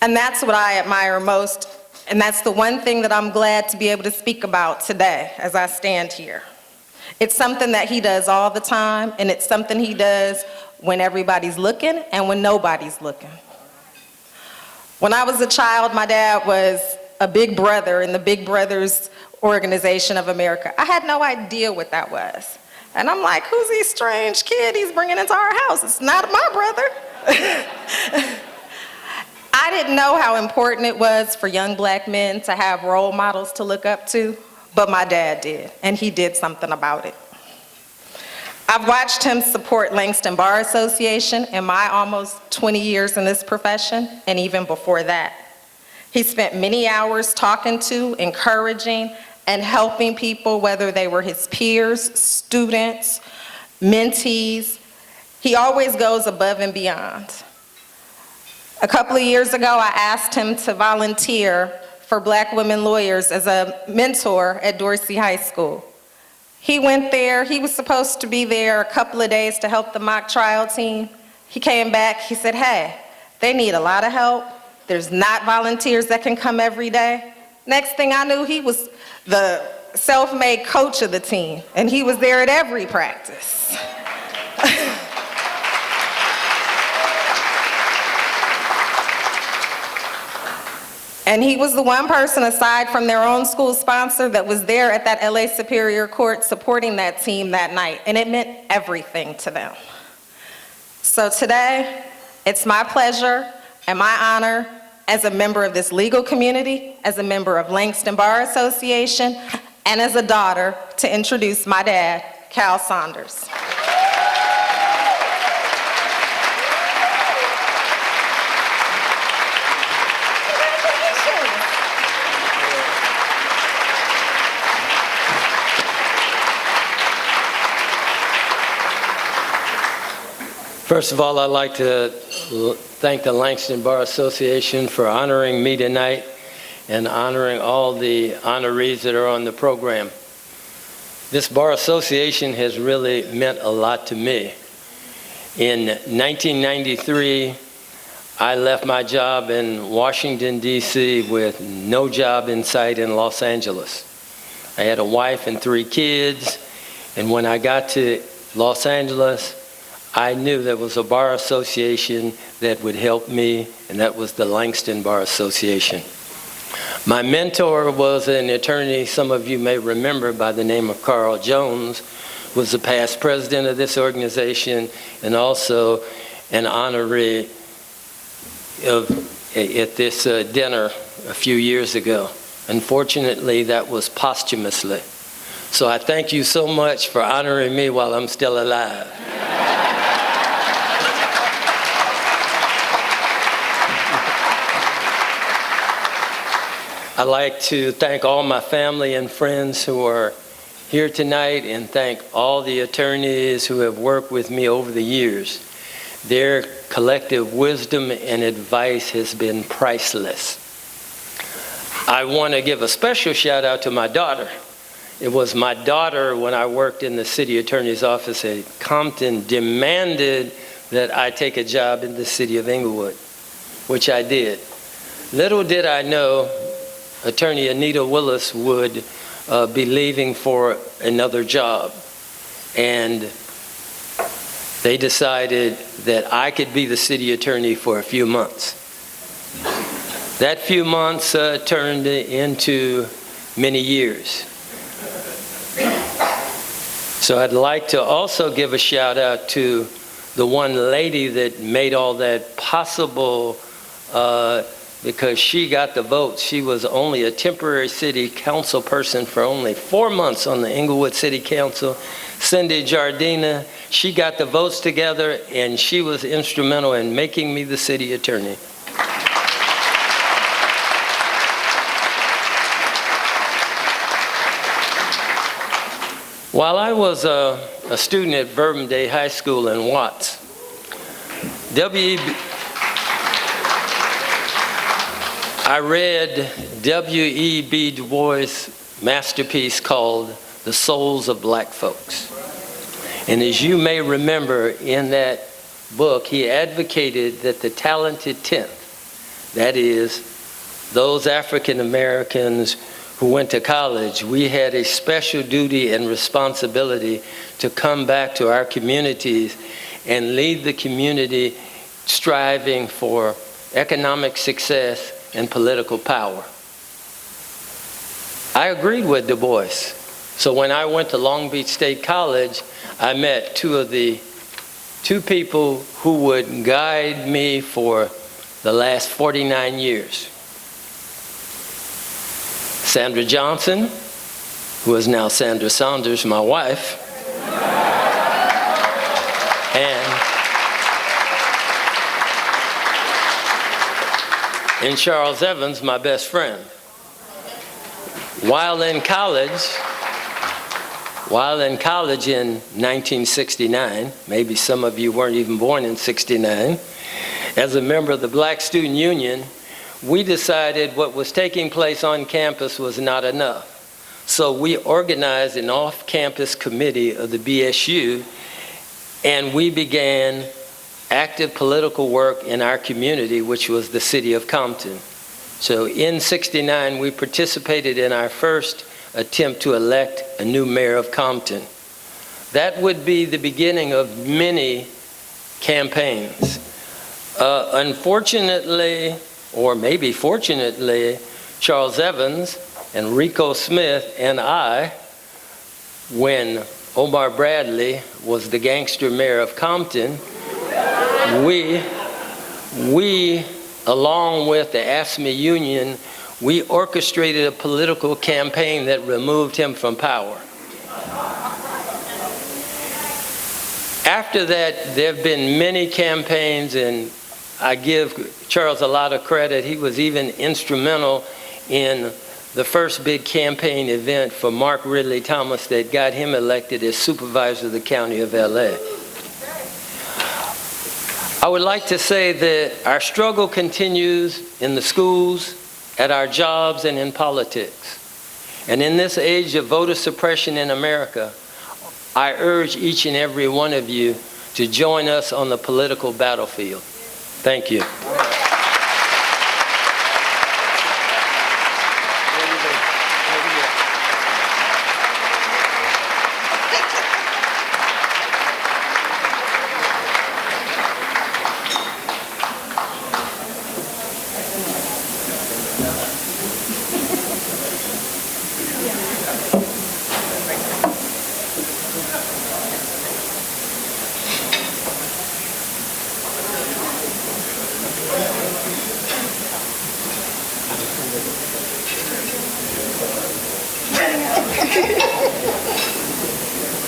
And that's what I admire most, and that's the one thing that I'm glad to be able to speak about today as I stand here. It's something that he does all the time, and it's something he does when everybody's looking and when nobody's looking. When I was a child, my dad was a big brother in the Big Brothers Organization of America. I had no idea what that was. And I'm like, who's this strange kid he's bringing into our house? It's not my brother. I didn't know how important it was for young black men to have role models to look up to, but my dad did, and he did something about it. I've watched him support Langston Bar Association in my almost 20 years in this profession, and even before that. He spent many hours talking to, encouraging, and helping people, whether they were his peers, students, mentees. He always goes above and beyond. A couple of years ago, I asked him to volunteer for Black women lawyers as a mentor at Dorsey High School. He went there. He was supposed to be there a couple of days to help the mock trial team. He came back. He said, hey, they need a lot of help. There's not volunteers that can come every day. Next thing I knew, he was the self-made coach of the team, and he was there at every practice. And he was the one person, aside from their own school sponsor, that was there at that LA Superior Court supporting that team that night, and it meant everything to them. So today, it's my pleasure and my honor as a member of this legal community, as a member of Langston Bar Association, and as a daughter, to introduce my dad, Cal Saunders. First of all, I'd like to thank the Langston Bar Association for honoring me tonight and honoring all the honorees that are on the program. This Bar Association has really meant a lot to me. In 1993, I left my job in Washington, D.C. with no job in sight in Los Angeles. I had a wife and 3 kids, and when I got to Los Angeles, I knew there was a bar association that would help me, and that was the Langston Bar Association. My mentor was an attorney some of you may remember by the name of Carl Jones, was the past president of this organization and also an honoree at this dinner a few years ago. Unfortunately, that was posthumously. So I thank you so much for honoring me while I'm still alive. I'd like to thank all my family and friends who are here tonight and thank all the attorneys who have worked with me over the years. Their collective wisdom and advice has been priceless. I want to give a special shout out to my daughter. It was my daughter, when I worked in the city attorney's office at Compton, demanded that I take a job in the city of Inglewood, which I did. Little did I know Attorney Anita Willis would be leaving for another job. And they decided that I could be the city attorney for a few months. That few months turned into many years. So I'd like to also give a shout out to the one lady that made all that possible because she got the votes. She was only a temporary city council person for only 4 months on the Inglewood City Council. Cindy Jardina, she got the votes together and she was instrumental in making me the city attorney. While I was a student at Bourbon Day High School in Watts, I read W.E.B. Du Bois' masterpiece called The Souls of Black Folks. And as you may remember, in that book, he advocated that the talented tenth, that is, those African Americans who went to college, we had a special duty and responsibility to come back to our communities and lead the community striving for economic success and political power. I agreed with Du Bois. So when I went to Long Beach State College, I met two people who would guide me for the last 49 years. Sandra Johnson, who is now Sandra Saunders, my wife, and Charles Evans, my best friend. While in college in 1969, maybe some of you weren't even born in '69, as a member of the Black Student Union, we decided what was taking place on campus was not enough. So we organized an off-campus committee of the BSU, and we began active political work in our community, which was the city of Compton. So in '69, we participated in our first attempt to elect a new mayor of Compton. That would be the beginning of many campaigns. Unfortunately, or maybe fortunately, Charles Evans and Rico Smith and I, when Omar Bradley was the gangster mayor of Compton, we along with the AFSCME Union, we orchestrated a political campaign that removed him from power. After that, there have been many campaigns, and I give Charles a lot of credit. He was even instrumental in the first big campaign event for Mark Ridley Thomas that got him elected as supervisor of the county of LA. I would like to say that our struggle continues in the schools, at our jobs, and in politics. And in this age of voter suppression in America, I urge each and every one of you to join us on the political battlefield. Thank you.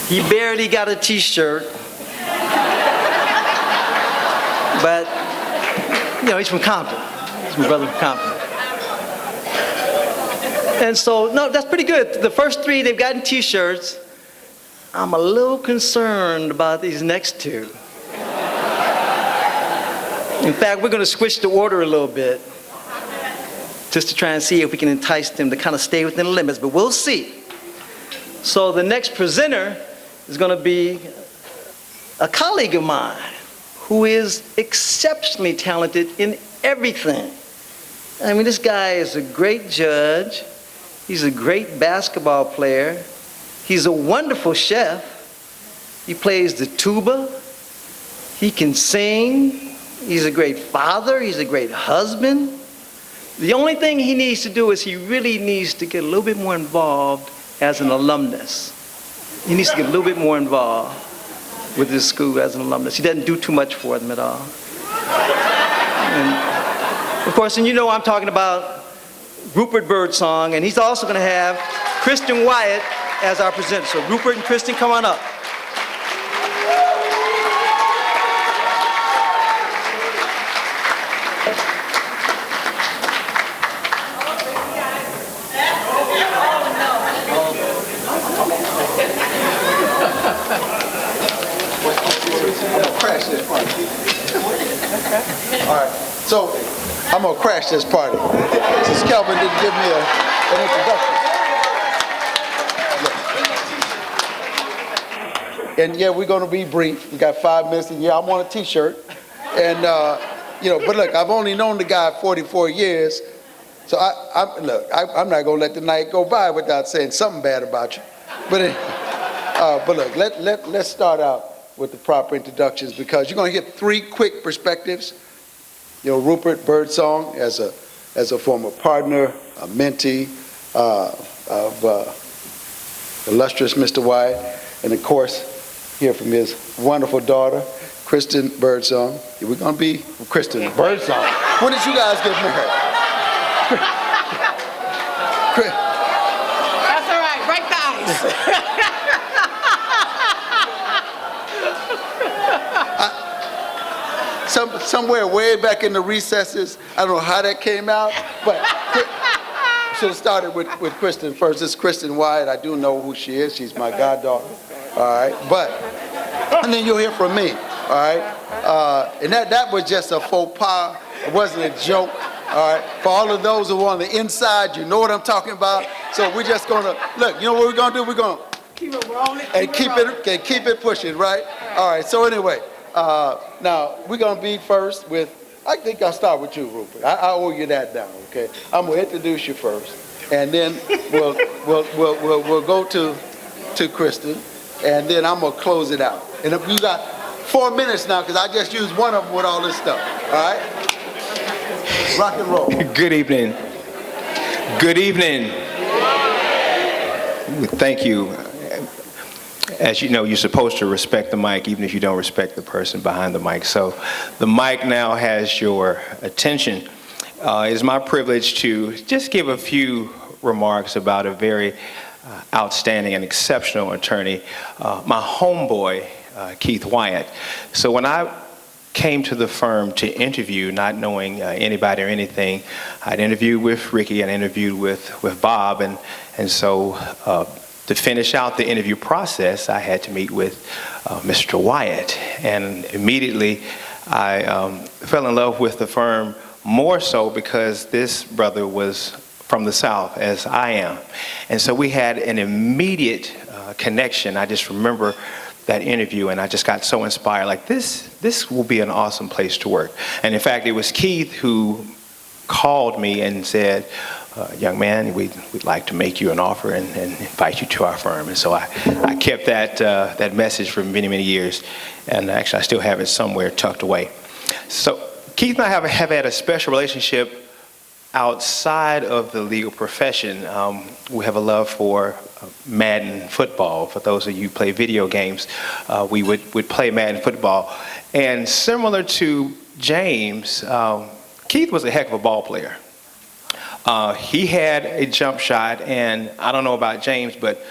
He barely got a t-shirt, but, you know, he's from Compton. He's my brother from Compton. And so, no, that's pretty good. The first three, they've gotten t-shirts. I'm a little concerned about these next two. In fact, we're going to switch the order a little bit, just to try and see if we can entice them to kind of stay within the limits, but we'll see. So the next presenter is going to be a colleague of mine who is exceptionally talented in everything. I mean, this guy is a great judge. He's a great basketball player. He's a wonderful chef. He plays the tuba. He can sing. He's a great father. He's a great husband. The only thing he needs to do is he really needs to get a little bit more involved as an alumnus. He needs to get a little bit more involved with his school as an alumnus. He doesn't do too much for them at all. And of course, and you know I'm talking about Rupert Birdsong, and he's also going to have Kristen Wyatt as our presenter. So Rupert and Kristen, come on up. All right, so I'm gonna crash this party since Kelvin didn't give me an introduction. And yeah, we're gonna be brief. We got 5 minutes, and yeah, I want a T-shirt. And you know, but look, I've only known the guy 44 years, so I'm not gonna let the night go by without saying something bad about you. But look, let's start out with the proper introductions, because you're going to get 3 quick perspectives. You know, Rupert Birdsong as a former partner, a mentee of illustrious Mr. Wyatt, and of course, hear from his wonderful daughter, Kristen Birdsong. We're going to be Kristen Birdsong. When did you guys get married? That's all right, break the ice. Somewhere way back in the recesses, I don't know how that came out, but should have started with Kristen first. This is Kristen Wyatt. I do know who she is. She's my goddaughter. All right, and then you'll hear from me. All right, and that was just a faux pas. It wasn't a joke. All right, for all of those who are on the inside, you know what I'm talking about. So we're just gonna look. You know what we're gonna do? We're gonna keep it rolling and keep it pushing, right? All right. So anyway. Now, we're going to be first with, I think I'll start with you, Rupert. I owe you that now, okay? I'm going to introduce you first, and then we'll go to Kristen, and then I'm going to close it out. And if you got 4 minutes now, because I just used one of them with all this stuff, all right? Rock and roll. Good evening. Good evening. Thank you. As you know, you're supposed to respect the mic, even if you don't respect the person behind the mic. So the mic now has your attention. It is my privilege to just give a few remarks about a very outstanding and exceptional attorney, my homeboy, Keith Wyatt. So when I came to the firm to interview, not knowing anybody or anything, I'd interviewed with Ricky and interviewed with Bob, and so to finish out the interview process, I had to meet with Mr. Wyatt, and immediately I fell in love with the firm more so because this brother was from the South, as I am. And so we had an immediate connection. I just remember that interview, and I just got so inspired, like this will be an awesome place to work. And in fact, it was Keith who called me and said, young man, we'd like to make you an offer and invite you to our firm. And so I kept that message for many, many years. And actually, I still have it somewhere tucked away. So Keith and I have had a special relationship outside of the legal profession. We have a love for Madden football. For those of you who play video games, we would play Madden football. And similar to James, Keith was a heck of a ball player. He had a jump shot, and I don't know about James, but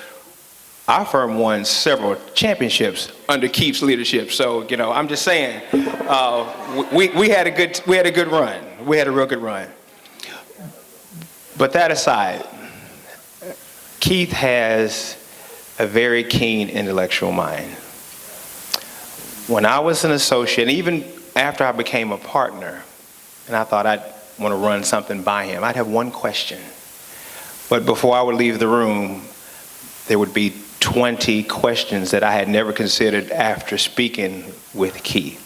our firm won several championships under Keith's leadership. So, you know, I'm just saying, we had a good run. We had a real good run. But that aside, Keith has a very keen intellectual mind. When I was an associate, and even after I became a partner, and I thought I'd want to run something by him, I'd have one question. But before I would leave the room, there would be 20 questions that I had never considered after speaking with Keith.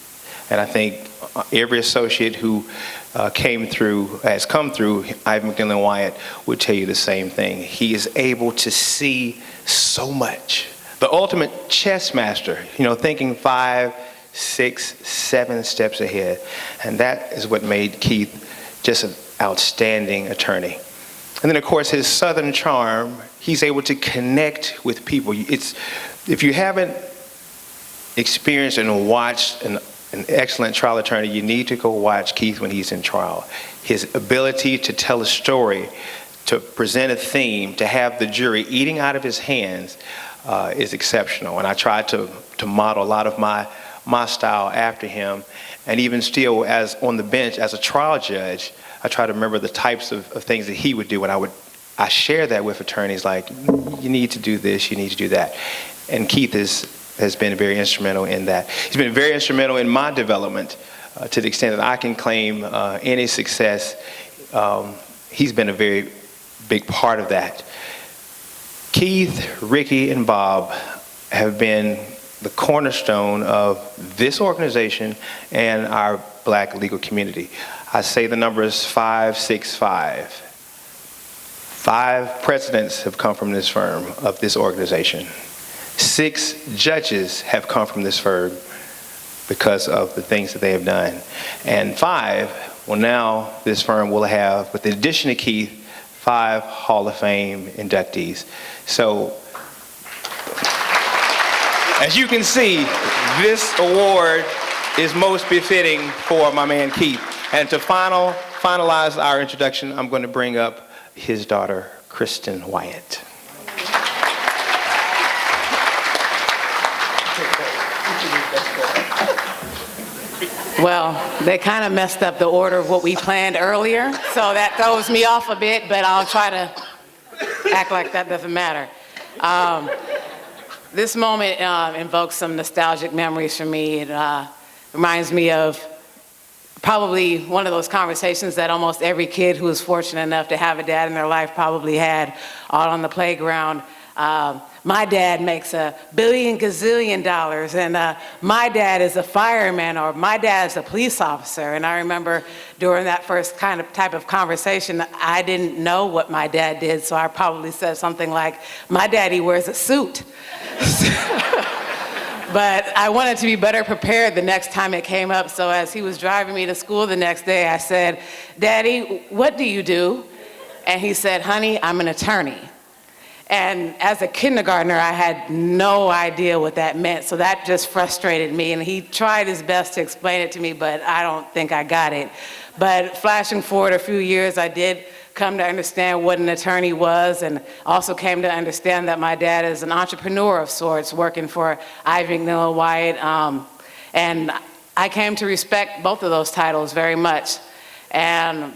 And I think every associate who has come through Ivy McGinley Wyatt would tell you the same thing. He is able to see so much. The ultimate chess master, you know, thinking 5, 6, 7 steps ahead. And that is what made Keith just an outstanding attorney. And then, of course, his Southern charm, he's able to connect with people. If you haven't experienced and watched an excellent trial attorney, you need to go watch Keith when he's in trial. His ability to tell a story, to present a theme, to have the jury eating out of his hands is exceptional. And I try to model a lot of my style after him. And even still, as on the bench, as a trial judge, I try to remember the types of things that he would do. And I share that with attorneys, like, you need to do this, you need to do that. And Keith has been very instrumental in that. He's been very instrumental in my development to the extent that I can claim any success. He's been a very big part of that. Keith, Ricky, and Bob have been the cornerstone of this organization and our black legal community. I say the number is 565. 5 presidents have come from this firm, of this organization. 6 judges have come from this firm because of the things that they have done. And 5, well, now this firm will have, with the addition of Keith, 5 Hall of Fame inductees. So, as you can see, this award is most befitting for my man Keith. And to finalize our introduction, I'm going to bring up his daughter, Kristen Wyatt. Well, they kind of messed up the order of what we planned earlier, so that throws me off a bit, but I'll try to act like that doesn't matter. This moment invokes some nostalgic memories for me. It reminds me of probably one of those conversations that almost every kid who is fortunate enough to have a dad in their life probably had out on the playground. My dad makes $1 billion gazillion, and my dad is a fireman, or my dad is a police officer. And I remember during that first type of conversation, I didn't know what my dad did, so I probably said something like, my daddy wears a suit. But I wanted to be better prepared the next time it came up, so as he was driving me to school the next day, I said, Daddy, what do you do? And he said, honey, I'm an attorney. And as a kindergartner, I had no idea what that meant, so that just frustrated me. And he tried his best to explain it to me, but I don't think I got it. But flashing forward a few years, I did come to understand what an attorney was, and also came to understand that my dad is an entrepreneur of sorts, working for Ivy McGinley Wyatt. And I came to respect both of those titles very much. And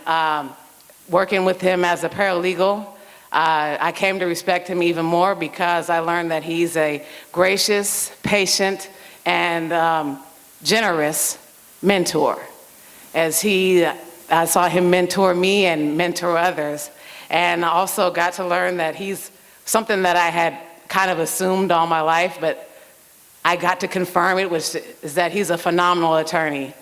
working with him as a paralegal, I came to respect him even more because I learned that he's a gracious, patient, and generous mentor. I saw him mentor me and mentor others. And I also got to learn that he's something that I had kind of assumed all my life, but I got to confirm it, which is that he's a phenomenal attorney.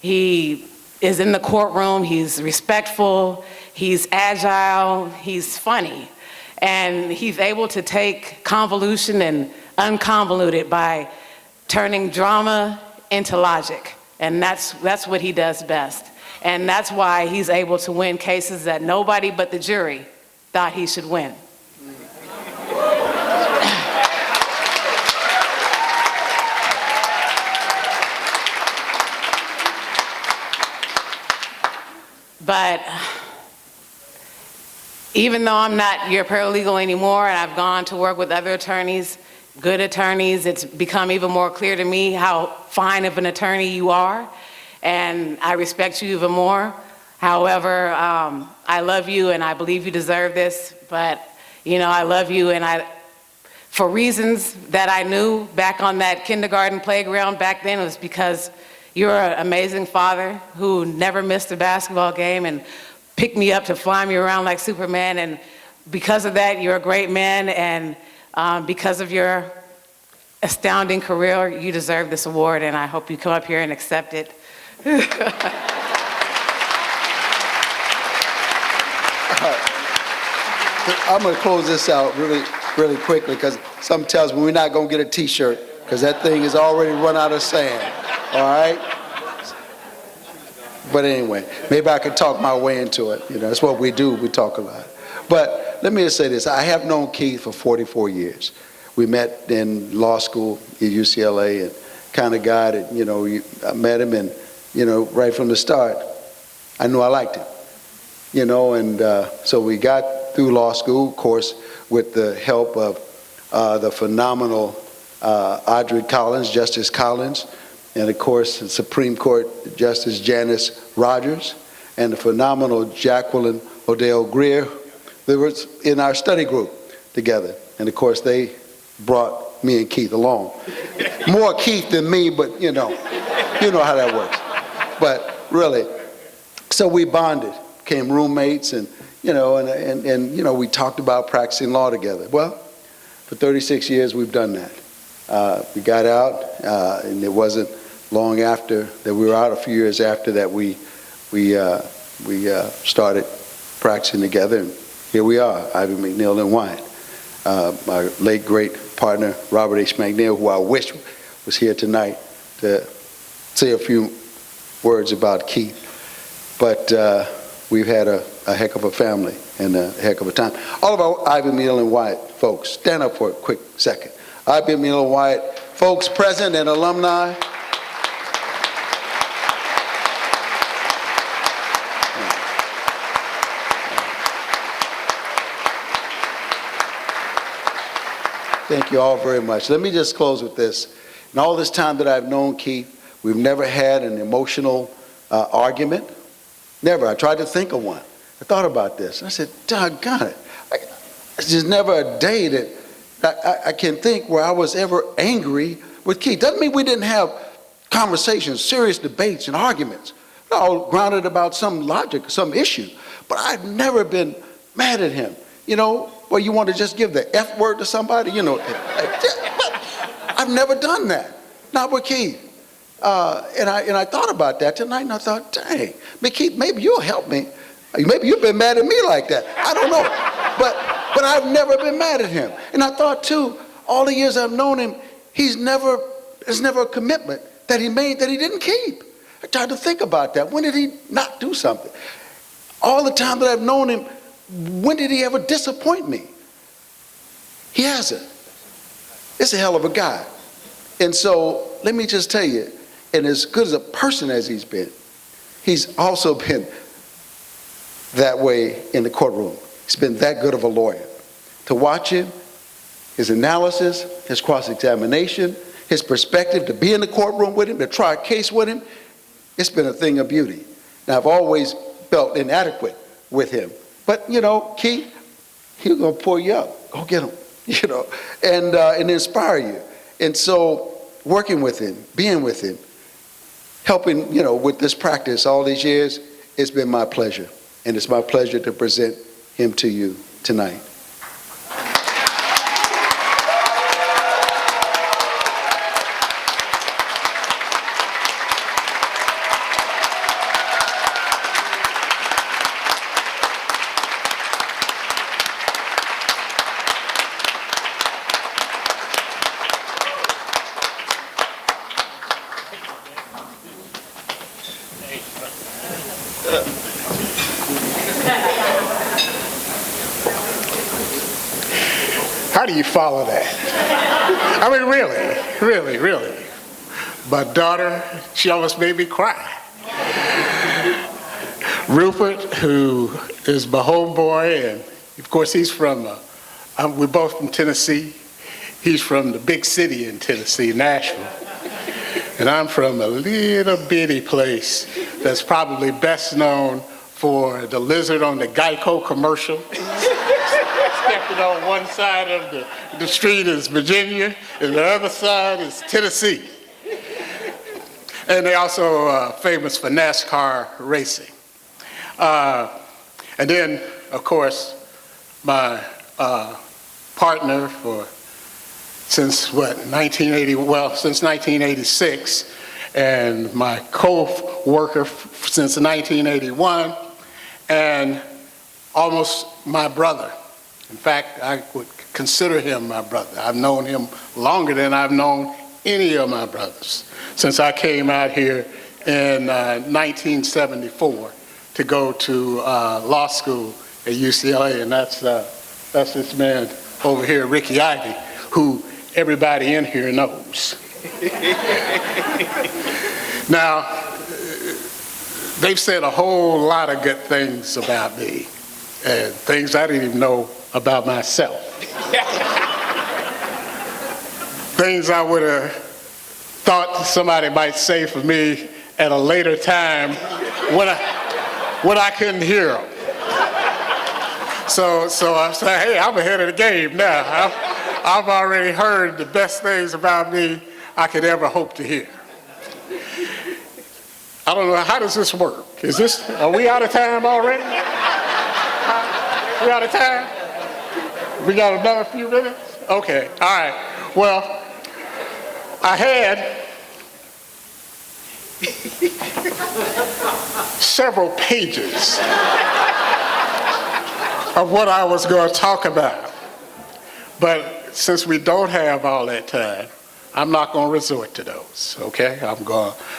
He is in the courtroom, he's respectful, he's agile, he's funny. And he's able to take convolution and unconvolute it by turning drama into logic. And that's what he does best. And that's why he's able to win cases that nobody but the jury thought he should win. But even though I'm not your paralegal anymore and I've gone to work with other attorneys, good attorneys, it's become even more clear to me how fine of an attorney you are, and I respect you even more. However, I love you and I believe you deserve this, but I love you, and for reasons that I knew back on that kindergarten playground back then, it was because you're an amazing father who never missed a basketball game and picked me up to fly me around like Superman, and because of that, you're a great man, and because of your astounding career, you deserve this award, and I hope you come up here and accept it. I'm going to close this out really quickly, because something tells me we're not going to get a t-shirt, because that thing is already run out of sand. All right? But anyway, maybe I could talk my way into it. That's what we do. We talk a lot. But let me just say this. I have known Keith for 44 years. We met in law school at UCLA, and kind of guy that, I met him, and, right from the start, I knew I liked him. And so we got through law school, of course, with the help of the phenomenal Audrey Collins, Justice Collins, and of course, the Supreme Court Justice Janice Rogers, and the phenomenal Jacqueline Odell Greer. They were in our study group together. And of course, they brought me and Keith along. More Keith than me, but you know how that works. But really, so we bonded, became roommates, and we talked about practicing law together. Well, for 36 years, we've done that. We got out, and it wasn't long after that we were out, a few years after that we started practicing together, and here we are, Ivy McNeil and Wyatt. My late great partner, Robert H. McNeil, who I wish was here tonight to say a few words about Keith. But we've had a heck of a family and a heck of a time. All of our Ivy McNeil and Wyatt folks, stand up for a quick second. Ivy McNeil and Wyatt folks present and alumni. Thank you all very much. Let me just close with this. In all this time that I've known Keith, we've never had an emotional argument. Never. I tried to think of one. I thought about this. I said, doggone it. It's just never a day that I can think where I was ever angry with Keith. Doesn't mean we didn't have conversations, serious debates and arguments, all grounded about some logic, some issue. But I've never been mad at him. Well, you want to just give the F word to somebody? I've never done that. Not with Keith. And I thought about that tonight, and I thought, dang, Keith, maybe you'll help me. Maybe you've been mad at me like that. I don't know. But I've never been mad at him. And I thought, too, all the years I've known him, there's never a commitment that he made that he didn't keep. I tried to think about that. When did he not do something? All the time that I've known him, when did he ever disappoint me? He hasn't. It's a hell of a guy. And so let me just tell you, and as good as a person as he's been, he's also been that way in the courtroom. He's been that good of a lawyer. To watch him, his analysis, his cross-examination, his perspective, to be in the courtroom with him, to try a case with him, it's been a thing of beauty. Now, I've always felt inadequate with him. But, Keith, he's going to pull you up. Go get him, and inspire you. And so working with him, being with him, helping, with this practice all these years. It's been my pleasure, and it's my pleasure to present him to you tonight. How do you follow that? I mean, really. My daughter, she almost made me cry. Rupert, who is my homeboy, and of course he's from, we're both from Tennessee. He's from the big city in Tennessee, Nashville. And I'm from a little bitty place that's probably best known for the lizard on the Geico commercial. Stepping on one side of the street is Virginia, and the other side is Tennessee. And they're also famous for NASCAR racing. And then, of course, my partner since 1986, and my co-worker since 1981, and almost my brother. In fact, I would consider him my brother. I've known him longer than I've known any of my brothers since I came out here in 1974 to go to law school at UCLA, and that's this man over here, Ricky Ivy, who everybody in here knows. Now, they've said a whole lot of good things about me, and things I didn't even know about myself. Things I would have thought somebody might say for me at a later time when I couldn't hear them. So I said, hey, I'm ahead of the game now. I've already heard the best things about me I could ever hope to hear. I don't know, how does this work? Are we out of time already? We out of time? We got another few minutes? Okay, all right. Well, I had several pages of what I was going to talk about. But since we don't have all that time, I'm not going to resort to those, okay?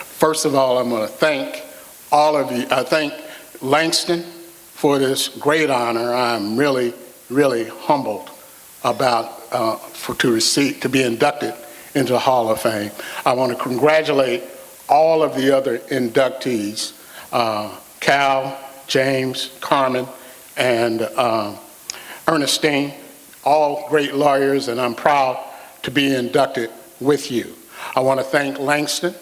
First of all, I'm going to thank all of you. I thank Langston for this great honor. I'm really, really humbled about to be inducted into the Hall of Fame. I want to congratulate all of the other inductees, Cal, James, Carmen, and Ernestine, all great lawyers, and I'm proud to be inducted with you. I want to thank Langston.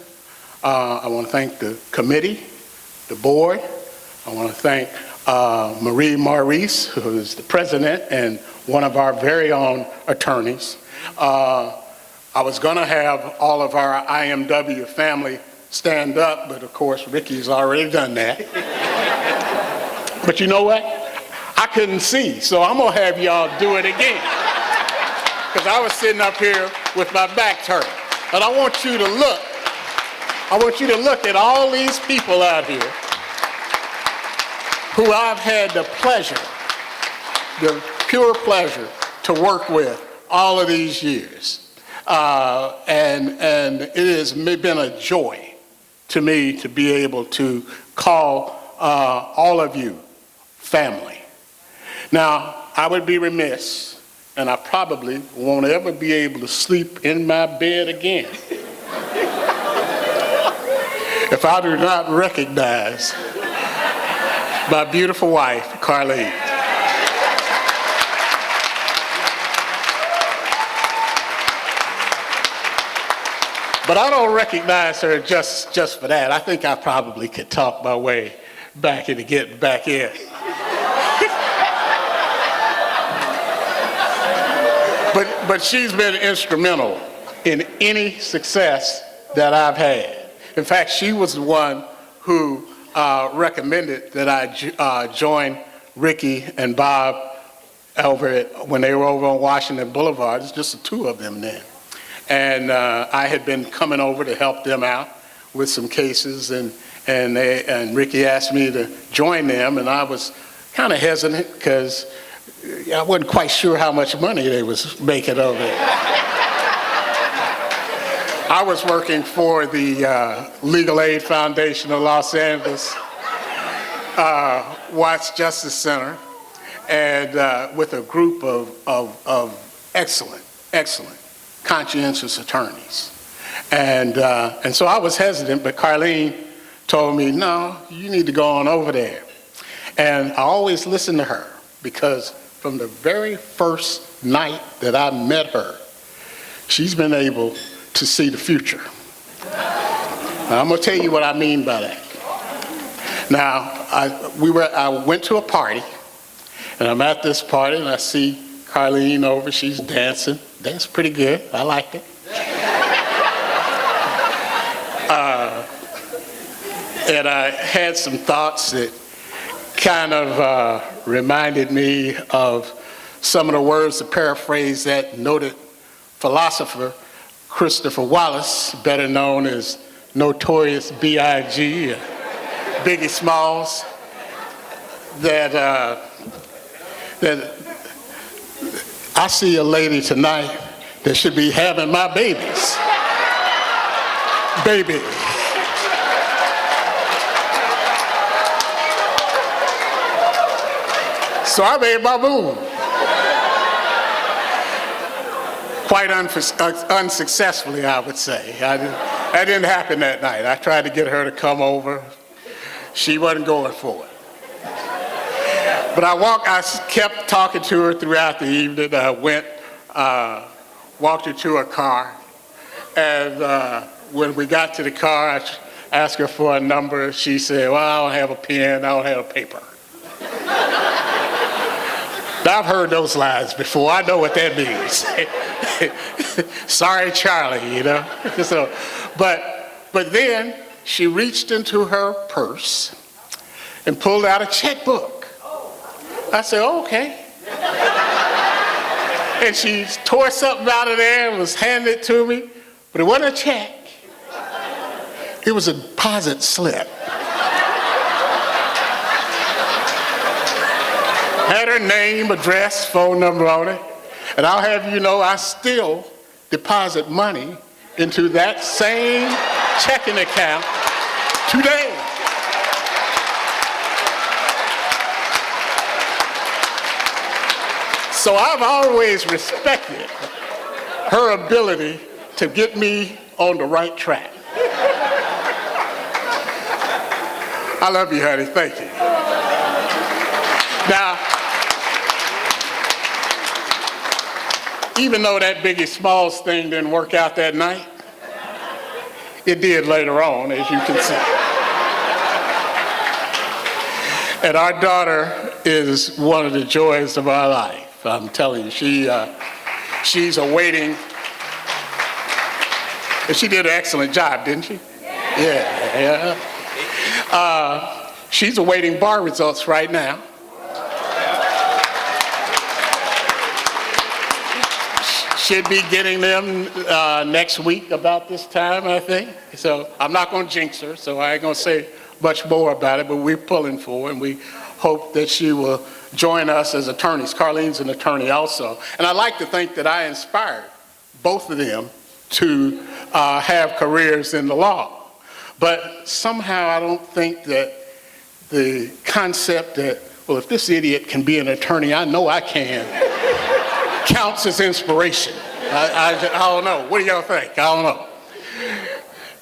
I want to thank the committee, the board. I want to thank Marie Maurice, who is the president and one of our very own attorneys. I was going to have all of our IMW family stand up, but of course Ricky's already done that. But you know what? I couldn't see, so I'm going to have y'all do it again. Because I was sitting up here with my back turned. And I want you to look at all these people out here who I've had the pleasure, the pure pleasure to work with all of these years. And it has been a joy to me to be able to call all of you family. Now, I would be remiss, and I probably won't ever be able to sleep in my bed again if I do not recognize my beautiful wife, Carlene. But I don't recognize her just for that. I think I probably could talk my way back into getting back in. But she's been instrumental in any success that I've had. In fact, she was the one who recommended that I join Ricky and Bob when they were over on Washington Boulevard. It's just the two of them then. And I had been coming over to help them out with some cases, and Ricky asked me to join them, and I was kind of hesitant because I wasn't quite sure how much money they was making over there. I was working for the Legal Aid Foundation of Los Angeles, Watts Justice Center, and with a group of excellent, conscientious attorneys. And so I was hesitant, but Carlene told me, no, you need to go on over there. And I always listened to her because from the very first night that I met her, she's been able to see the future. Now, I'm going to tell you what I mean by that. Now, I went to a party, and I'm at this party, and I see Carlene over. She's dancing pretty good. I like it. And I had some thoughts that kind of reminded me of some of the words, to paraphrase that noted philosopher Christopher Wallace, better known as Notorious B.I.G., Biggie Smalls, that I see a lady tonight that should be having my babies. Baby. So I made my move. Quite unsuccessfully, I would say. That didn't happen that night. I tried to get her to come over. She wasn't going for it. But I kept talking to her throughout the evening. I walked her to her car. And when we got to the car, I asked her for a number. She said, well, I don't have a pen, I don't have a paper. I've heard those lines before. I know what that means. Sorry, Charlie, you know. So, but then she reached into her purse and pulled out a checkbook. I said, okay. And she tore something out of there and was handing it to me, but it wasn't a check. It was a deposit slip. Had her name, address, phone number on it. And I'll have you know, I still deposit money into that same checking account today. So I've always respected her ability to get me on the right track. I love you, honey. Thank you. Now, even though that Biggie Smalls thing didn't work out that night, it did later on, as you can see. And our daughter is one of the joys of our life. I'm telling you, she's awaiting. And she did an excellent job, didn't she? Yeah. She's awaiting bar results right now. Should be getting them next week about this time, I think. So I'm not going to jinx her, so I ain't going to say much more about it, but we're pulling for her, and we hope that she will join us as attorneys. Carlene's an attorney also. And I like to think that I inspired both of them to have careers in the law. But somehow I don't think that the concept that, well, if this idiot can be an attorney, I know I can, counts as inspiration. I don't know. What do y'all think? I don't know.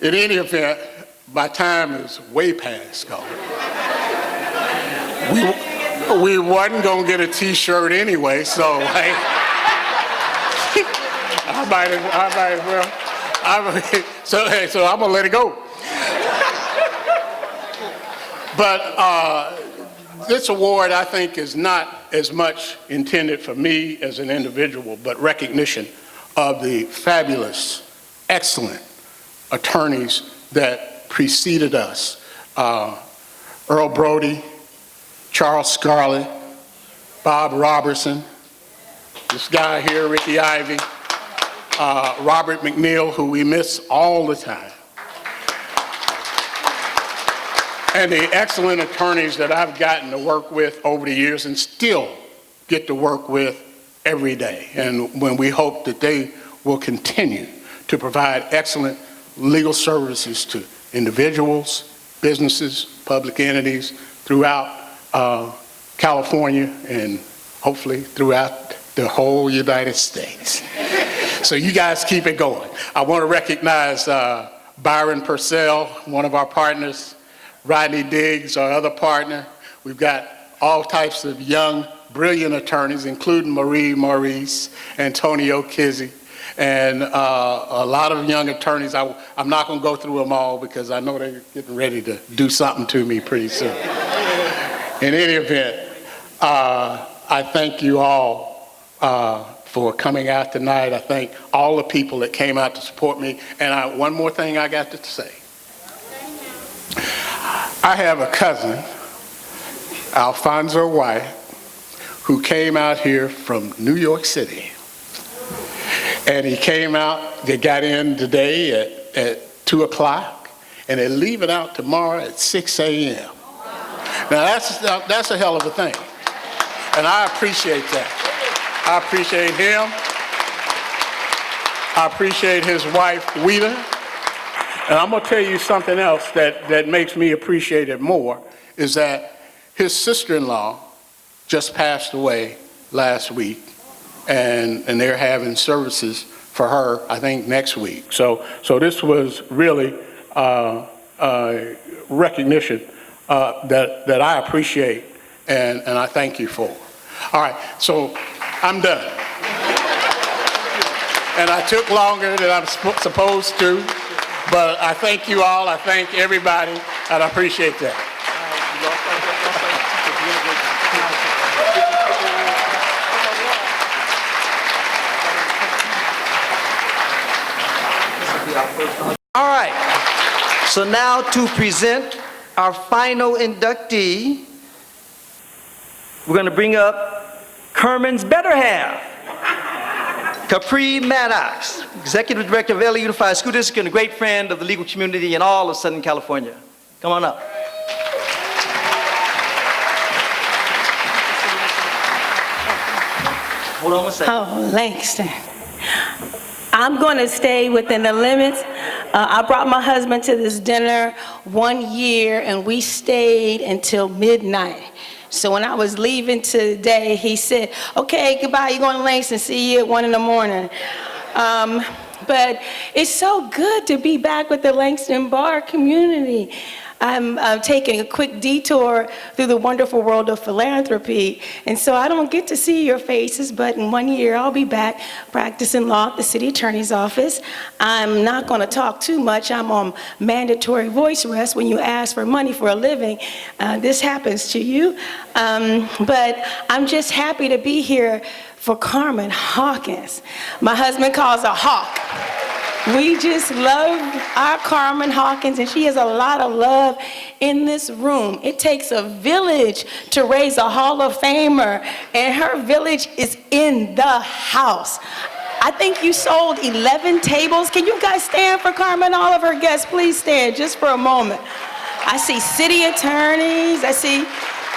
In any event, my time is way past gone. We wasn't going to get a T-shirt anyway, so hey, I might as well. So I'm going to let it go. But this award, I think, is not as much intended for me as an individual, but recognition of the fabulous, excellent attorneys that preceded us. Earl Brody, Charles Scarlett, Bob Robertson, this guy here, Ricky Ivey, Robert McNeil, who we miss all the time, and the excellent attorneys that I've gotten to work with over the years and still get to work with every day. And when we hope that they will continue to provide excellent legal services to individuals, businesses, public entities throughout California and hopefully throughout the whole United States. So you guys keep it going. I want to recognize Byron Purcell, one of our partners, Rodney Diggs, our other partner. We've got all types of young, brilliant attorneys, including Marie Maurice, Antonio Kizzy, and a lot of young attorneys. I'm not going to go through them all because I know they're getting ready to do something to me pretty soon. In any event, I thank you all for coming out tonight. I thank all the people that came out to support me. And one more thing I got to say. I have a cousin, Alfonso White, who came out here from New York City. And he came out, they got in today at 2 o'clock, and they're leaving out tomorrow at 6 a.m. Now that's a hell of a thing. And I appreciate that. I appreciate him. I appreciate his wife, Wheeler. And I'm gonna tell you something else that makes me appreciate it more, is that his sister-in-law just passed away last week, and they're having services for her, I think, next week. So this was really recognition that I appreciate, and I thank you for. All right, so I'm done. And I took longer than I'm supposed to, but I thank you all, I thank everybody, and I appreciate that. All right, so now to present our final inductee, we're going to bring up Kerman's better half, Capri Maddox, Executive Director of LA Unified School District and a great friend of the legal community in all of Southern California. Come on up. Hold on one second. Oh, Langston. I'm going to stay within the limits. I brought my husband to this dinner 1 year, and we stayed until midnight. So when I was leaving today, he said, okay, goodbye, you're going to Langston, see you at 1 in the morning. But it's so good to be back with the Langston Bar community. I'm taking a quick detour through the wonderful world of philanthropy. And so I don't get to see your faces, but in 1 year I'll be back practicing law at the city attorney's office. I'm not going to talk too much. I'm on mandatory voice rest when you ask for money for a living. This happens to you. But I'm just happy to be here for Carmen Hawkins. My husband calls her Hawk. We just love our Carmen Hawkins, and she has a lot of love in this room. It takes a village to raise a Hall of Famer, and her village is in the house. I think you sold 11 tables. Can you guys stand for Carmen? All of her guests, please stand just for a moment. I see city attorneys. I see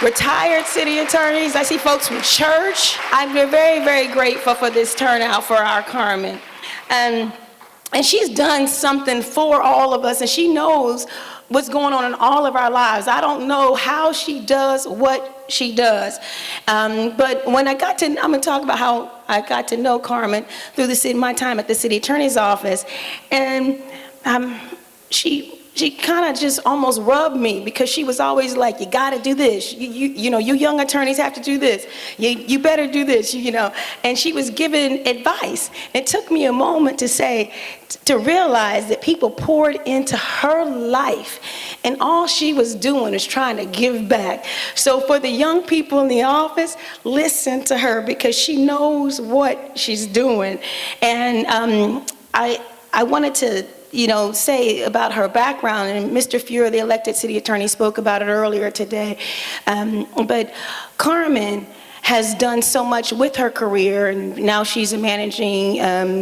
retired city attorneys. I see folks from church. I'm very, very grateful for this turnout for our Carmen. And she's done something for all of us, and she knows what's going on in all of our lives. I don't know how she does what she does. But when I'm gonna talk about how I got to know Carmen through my time at the city attorney's office. And she kind of just almost rubbed me, because she was always like, you gotta do this. You know, you young attorneys have to do this. You better do this, you know. And she was giving advice. It took me a moment to realize that people poured into her life, and all she was doing is trying to give back. So for the young people in the office, listen to her, because she knows what she's doing. And I wanted say about her background, and Mr. Fuhrer, the elected city attorney, spoke about it earlier today. But Carmen has done so much with her career, and now she's a managing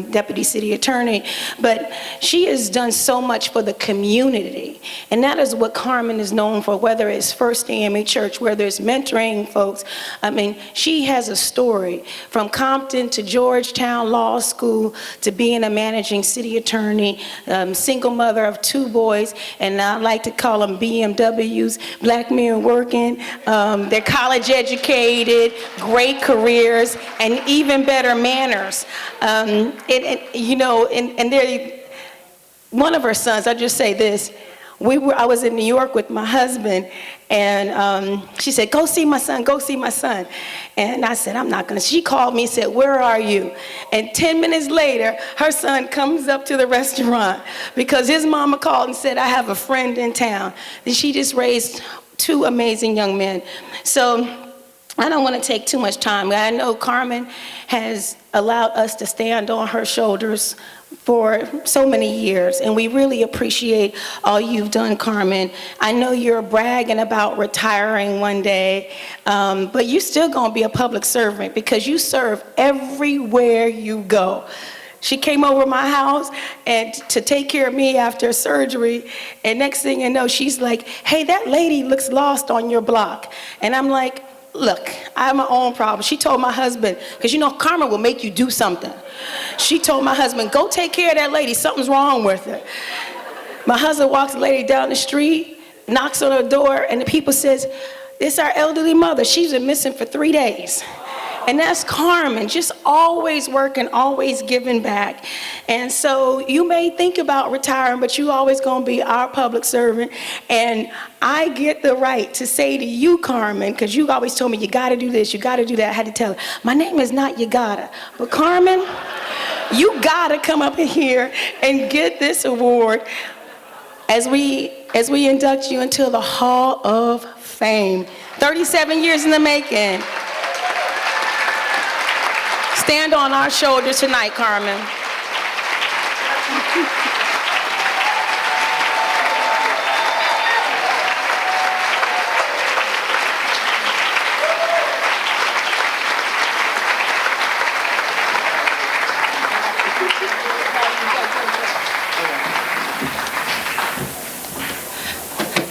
deputy city attorney, but she has done so much for the community, and that is what Carmen is known for, whether it's First AME Church, where there's mentoring folks. I mean, she has a story from Compton to Georgetown Law School to being a managing city attorney, single mother of 2 boys, and I like to call them BMWs, black men working, they're college educated, great careers, and even better manners. And they're, one of her sons, I'll just say this, I was in New York with my husband, and she said, go see my son, go see my son. And I said, I'm not gonna. She called me and said, where are you? And 10 minutes later, her son comes up to the restaurant because his mama called and said, I have a friend in town. And she just raised 2 amazing young men. So I don't want to take too much time. I know Carmen has allowed us to stand on her shoulders for so many years, and we really appreciate all you've done, Carmen. I know you're bragging about retiring one day, but you're still going to be a public servant because you serve everywhere you go. She came over my house and to take care of me after surgery, and next thing you know, she's like, hey, that lady looks lost on your block. And I'm like, look, I have my own problem. She told my husband, because Carmen will make you do something. She told my husband, go take care of that lady, something's wrong with her. My husband walks the lady down the street, knocks on her door, and the people says, this is our elderly mother, she's been missing for 3 days. And that's Carmen, just always working, always giving back. And so you may think about retiring, but you always gonna be our public servant. And I get the right to say to you, Carmen, because you always told me, you gotta do this, you gotta do that. I had to tell her, my name is not you gotta, but Carmen, you gotta come up in here and get this award as we induct you into the Hall of Fame. 37 years in the making. Stand on our shoulders tonight, Carmen.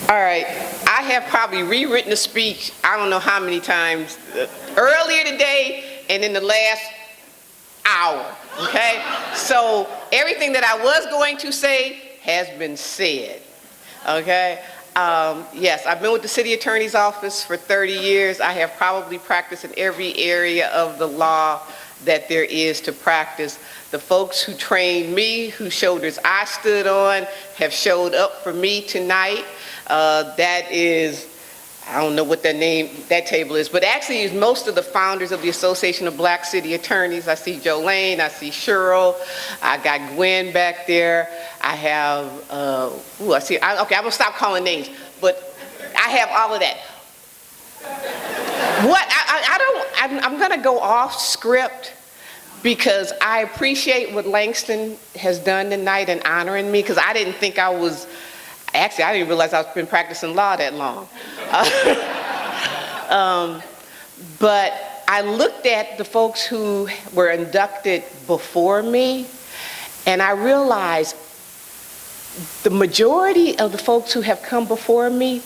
All right, I have probably rewritten the speech I don't know how many times earlier today and in the last hour, okay? So everything that I was going to say has been said, okay? Yes, I've been with the city attorney's office for 30 years. I have probably practiced in every area of the law that there is to practice. The folks who trained me, whose shoulders I stood on, have showed up for me tonight. That is, I don't know what that table is, but actually it's most of the founders of the Association of Black City Attorneys. I see Jolene, I see Cheryl, I got Gwen back there. I have, okay, I'm gonna stop calling names, but I have all of that. I'm gonna go off script because I appreciate what Langston has done tonight in honoring me, because I didn't think I was, actually, I didn't realize I've been practicing law that long. But I looked at the folks who were inducted before me, and I realized the majority of the folks who have come before me,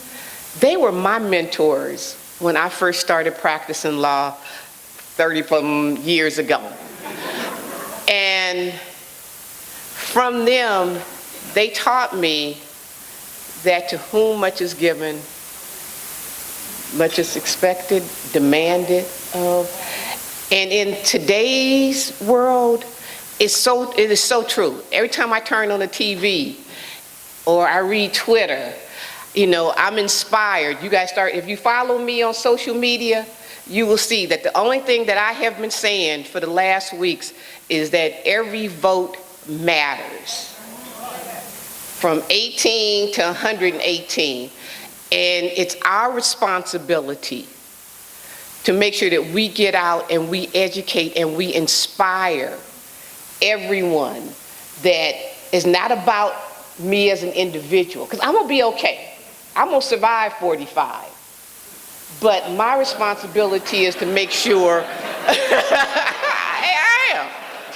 they were my mentors when I first started practicing law 30 years ago. And from them, they taught me that to whom much is given, much is expected, demanded of. And in today's world, it is so true. Every time I turn on the TV or I read Twitter, I'm inspired. You guys if you follow me on social media, you will see that the only thing that I have been saying for the last weeks is that every vote matters. From 18 to 118. And it's our responsibility to make sure that we get out and we educate and we inspire everyone that is not about me as an individual, because I'm gonna be okay. I'm gonna survive 45. But my responsibility is to make sure, I am.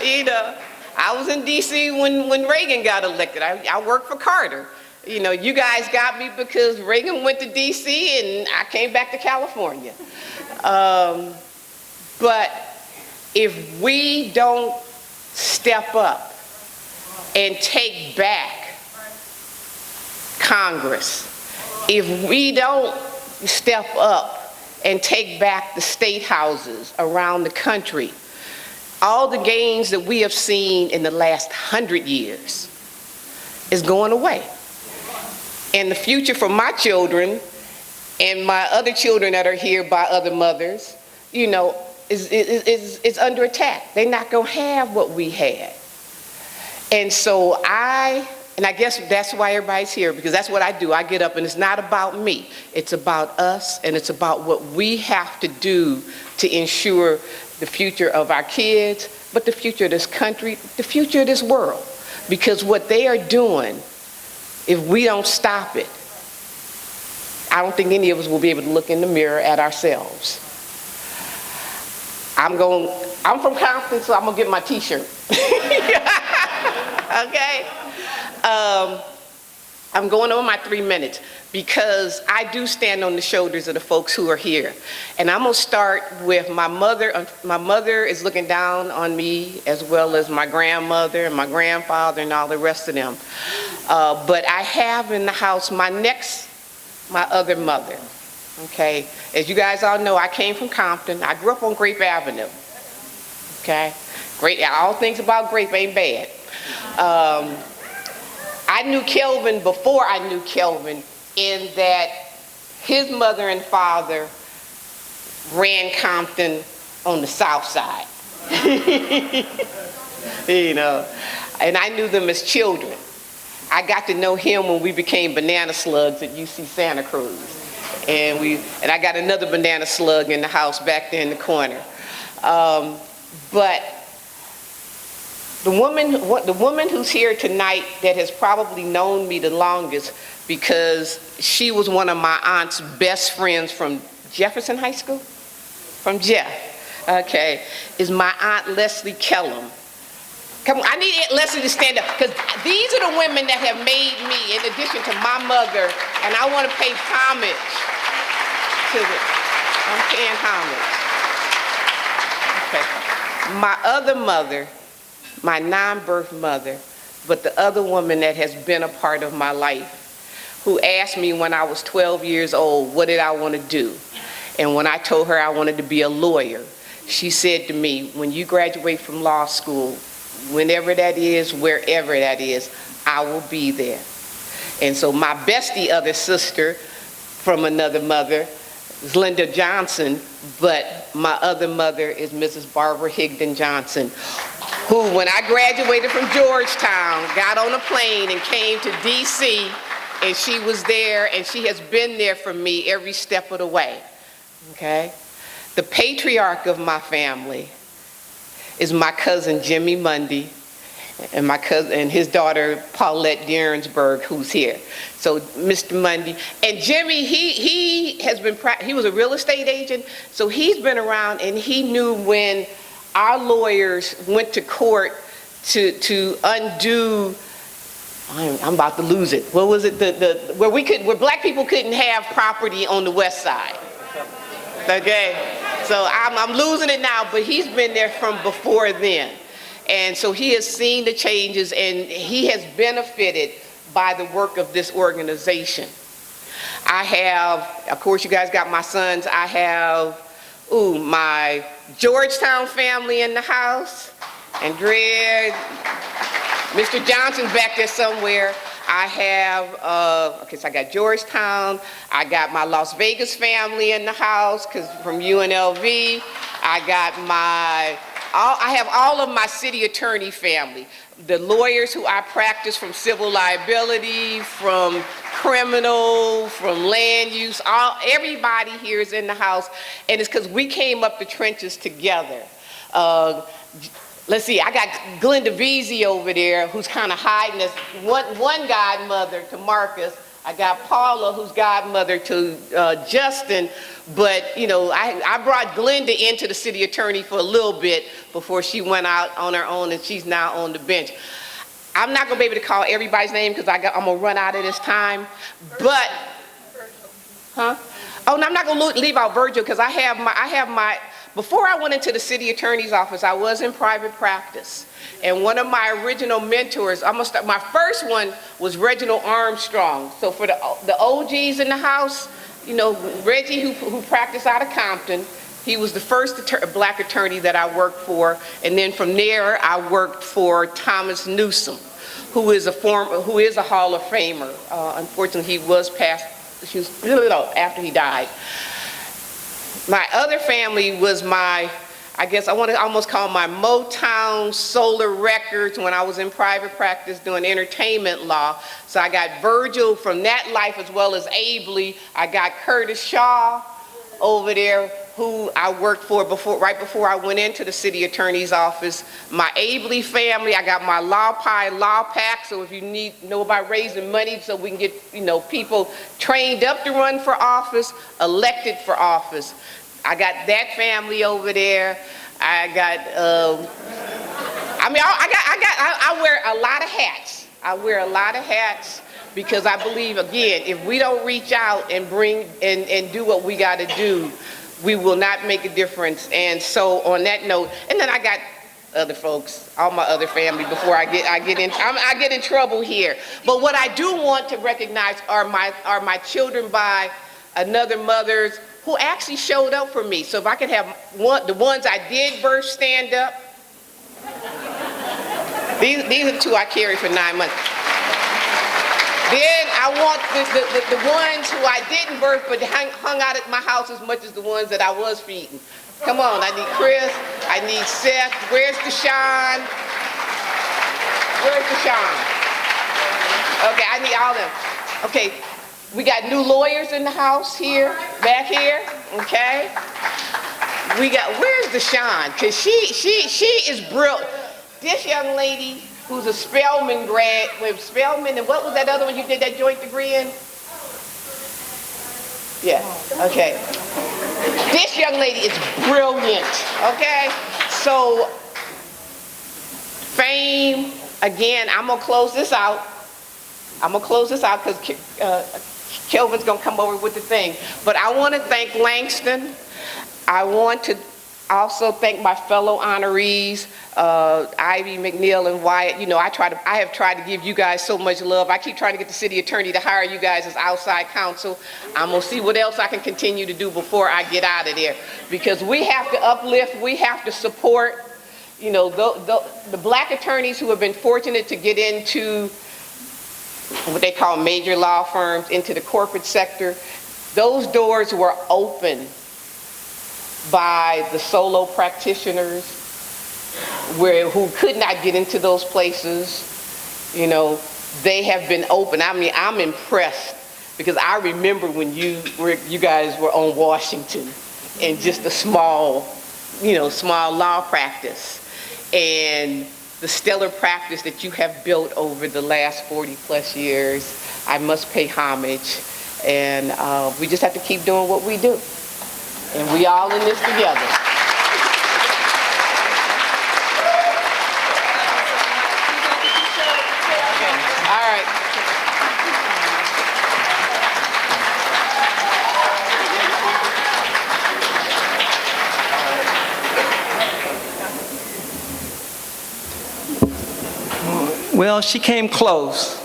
You know, I was in DC when Reagan got elected. I worked for Carter. You know, you guys got me because Reagan went to DC and I came back to California. But if we don't step up and take back Congress, if we don't step up and take back the state houses around the country, all the gains that we have seen in the last 100 years is going away. And the future for my children and my other children that are here by other mothers, you know, is under attack. They're not gonna have what we had. And so I guess that's why everybody's here, because that's what I do. I get up and it's not about me. It's about us, and it's about what we have to do to ensure the future of our kids, but the future of this country, the future of this world. Because what they are doing, if we don't stop it, I don't think any of us will be able to look in the mirror at ourselves. I'm from Compton, so I'm gonna get my t-shirt. Okay? I'm going on my 3 minutes because I do stand on the shoulders of the folks who are here. And I'm gonna start with my mother. My mother is looking down on me, as well as my grandmother and my grandfather and all the rest of them. But I have in the house my other mother, okay? As you guys all know, I came from Compton. I grew up on Grape Avenue, okay? All things about Grape ain't bad. I knew Kelvin before I knew Kelvin, in that his mother and father ran Compton on the south side. You know, and I knew them as children. I got to know him when we became banana slugs at UC Santa Cruz. And I got another banana slug in the house back there in the corner. But the woman who's here tonight that has probably known me the longest, because she was one of my aunt's best friends from Jefferson High School, from Jeff, okay, is my Aunt Leslie Kellum. Come on, I need Leslie to stand up, because these are the women that have made me, in addition to my mother, and I want to pay homage to them. I'm paying homage. Okay. My other mother, my non-birth mother, but the other woman that has been a part of my life, who asked me when I was 12 years old, what did I want to do? And when I told her I wanted to be a lawyer, she said to me, when you graduate from law school, whenever that is, wherever that is, I will be there. And so my bestie other sister from another mother is Linda Johnson, but my other mother is Mrs. Barbara Higdon Johnson, who, when I graduated from Georgetown, got on a plane and came to DC, and she was there, and she has been there for me every step of the way, okay? The patriarch of my family is my cousin Jimmy Mundy, and my cousin and his daughter Paulette Dearnsburg, who's here. So Mr. Mundy and Jimmy, he was a real estate agent, so he's been around, and he knew when our lawyers went to court to undo. I'm about to lose it. What was it? Where black people couldn't have property on the west side. Okay, so I'm losing it now, but he's been there from before then. And so he has seen the changes, and he has benefited by the work of this organization. I have, of course, you guys got my sons. I have, my Georgetown family in the house. Andrea, Mr. Johnson's back there somewhere. I have, okay, so I got Georgetown. I got my Las Vegas family in the house, because from UNLV. I have all of my city attorney family, the lawyers who I practice from civil liability, from criminal, from land use, everybody here is in the house, and it's because we came up the trenches together. let's see, I got Glenda Veazey over there, who's kind of hiding as one godmother to Marcus. I got Paula, who's godmother to Justin. But, you know, I brought Glenda into the city attorney for a little bit before she went out on her own, and she's now on the bench. I'm not going to be able to call everybody's name because I'm going to run out of this time. But, huh? Oh, no, I'm not going to leave out Virgil because I have my, before I went into the city attorney's office, I was in private practice. And one of my original mentors, my first one was Reginald Armstrong. So for the OGs in the house, you know, Reggie, who practiced out of Compton, he was the first black attorney that I worked for. And then from there, I worked for Thomas Newsom, who is a Hall of Famer. Unfortunately, he was passed after he died. My other family was I guess I want to almost call my Motown Solar Records when I was in private practice doing entertainment law. So I got Virgil from that life as well as Abley. I got Curtis Shaw over there, who I worked for right before I went into the city attorney's office. My Abley family, I got my Law Pack, so if you know about raising money so we can get, you know, people trained up to run for office, elected for office. I got that family over there. I wear a lot of hats. I wear a lot of hats because I believe, again, if we don't reach out and bring and do what we got to do, we will not make a difference. And so on that note, and then I got other folks, all my other family before I get in trouble here. But what I do want to recognize are my children by another mother's who actually showed up for me. So if I could have the ones I did birth stand up. These are the two I carried for 9 months. Then I want the ones who I didn't birth but hung out at my house as much as the ones that I was feeding. Come on, I need Chris, I need Seth. Where's Deshaun? Where's Deshaun? Okay, I need all of them. Okay. We got new lawyers in the house here, back here, okay? Where's Deshaun? Because she is brilliant. This young lady who's a Spelman grad, with Spelman, and what was that other one you did that joint degree in? Yeah, okay. This young lady is brilliant, okay? So, fame, again, I'm gonna close this out. Because Kelvin's gonna come over with the thing. But I want to thank Langston. I want to also thank my fellow honorees, Ivy, McNeil, and Wyatt. You know, I have tried to give you guys so much love. I keep trying to get the city attorney to hire you guys as outside counsel. I'm gonna see what else I can continue to do before I get out of there. Because we have to uplift, we have to support, you know, the black attorneys who have been fortunate to get into what they call major law firms, into the corporate sector. Those doors were open by the solo practitioners who could not get into those places. You know, they have been open. I mean, I'm impressed because I remember when you guys were on Washington in just a small law practice. And the stellar practice that you have built over the last 40 plus years, I must pay homage. And we just have to keep doing what we do. And we all in this together. All right. Well, she came close.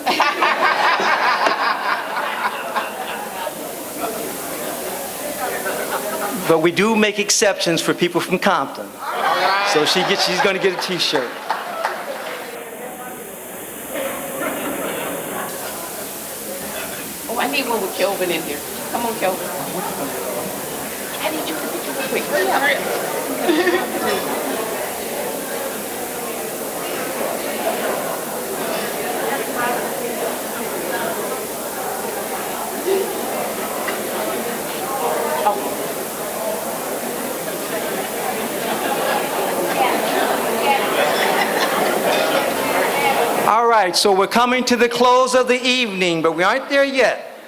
But we do make exceptions for people from Compton. So she's going to get a t-shirt. Oh, I need one with Kelvin in here. Come on, Kelvin. I need you to picture real quick. Hurry up, hurry up. right, so we're coming to the close of the evening, but we aren't there yet.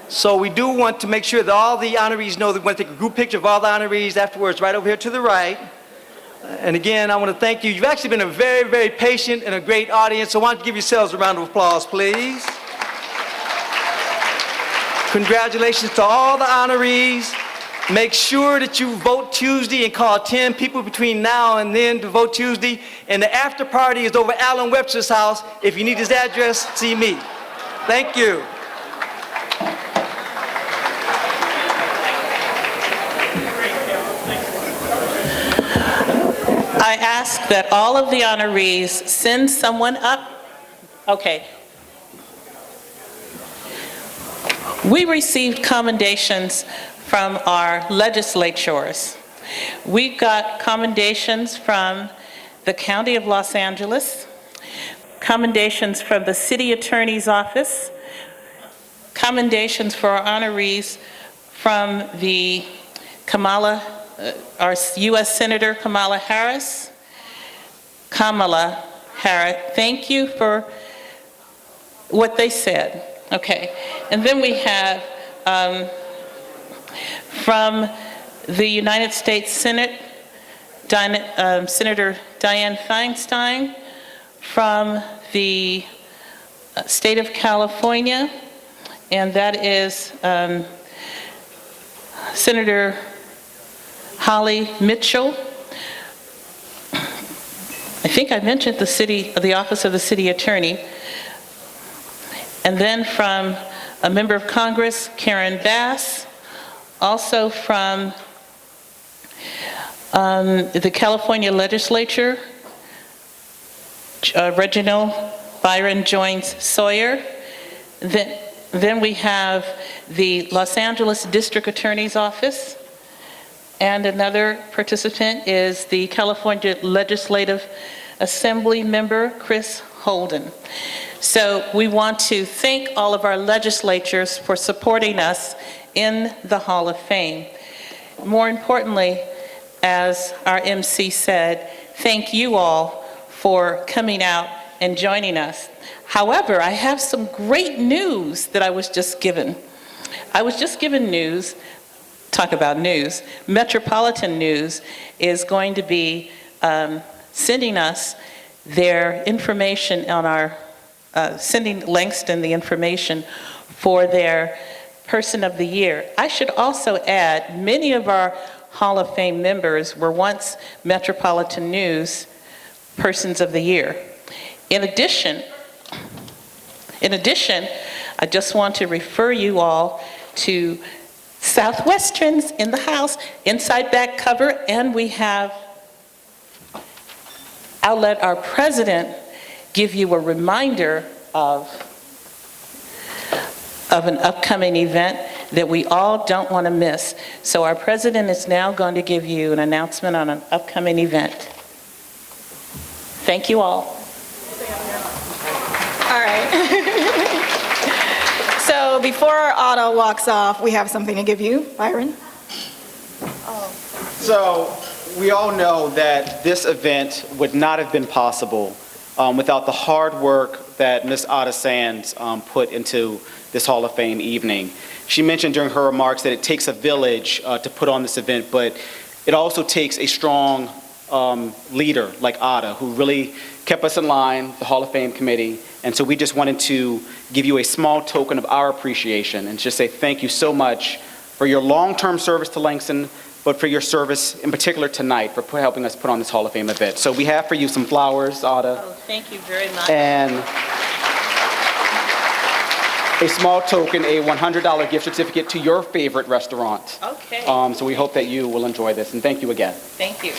So we do want to make sure that all the honorees know that we're going to take a group picture of all the honorees afterwards, right over here to the right. And again, I want to thank you. You've actually been a very, very patient and a great audience, so why don't you give yourselves a round of applause, please. Congratulations to all the honorees. Make sure that you vote Tuesday and call 10 people between now and then to vote Tuesday. And the after party is over Alan Webster's house. If you need his address, see me. Thank you. I ask that all of the honorees send someone up. Okay. We received commendations from our legislators. We got commendations from the County of Los Angeles, commendations from the City Attorney's Office, commendations for our honorees from the our U.S. Senator Kamala Harris. Thank you for what they said. Okay, and then we have from the United States Senate, Senator Dianne Feinstein, from the state of California, and that is Senator Holly Mitchell. I think I mentioned the Office of the City Attorney. And then from a member of Congress, Karen Bass, also from the California Legislature, Reginald Byron Joines Sawyer. Then we have the Los Angeles District Attorney's Office. And another participant is the California Legislative Assembly member, Chris Holden. So we want to thank all of our legislatures for supporting us in the Hall of Fame. More importantly, as our MC said, thank you all for coming out and joining us. However, I have some great news that I was just given. I was just given news. Talk about news. Metropolitan News is going to be sending us their information on our, sending Langston the information for their Person of the Year. I should also add, many of our Hall of Fame members were once Metropolitan News Persons of the Year. In addition, I just want to refer you all to Southwesterns in the house, inside back cover, and we have, I'll let our president give you a reminder of an upcoming event that we all don't want to miss. So our president is now going to give you an announcement on an upcoming event. Thank you all. All right. So before Otto walks off, we have something to give you. Byron? So we all know that this event would not have been possible without the hard work that Ms. Ada Sands put into this Hall of Fame evening. She mentioned during her remarks that it takes a village to put on this event, but it also takes a strong leader like Ada, who really kept us in line, the Hall of Fame committee. And so we just wanted to give you a small token of our appreciation and just say thank you so much for your long-term service to Langston, but for your service in particular tonight for helping us put on this Hall of Fame event. So we have for you some flowers, Ada. Oh, thank you very much. And a small token, a $100 gift certificate to your favorite restaurant. Okay. So we hope that you will enjoy this, and thank you again. Thank you.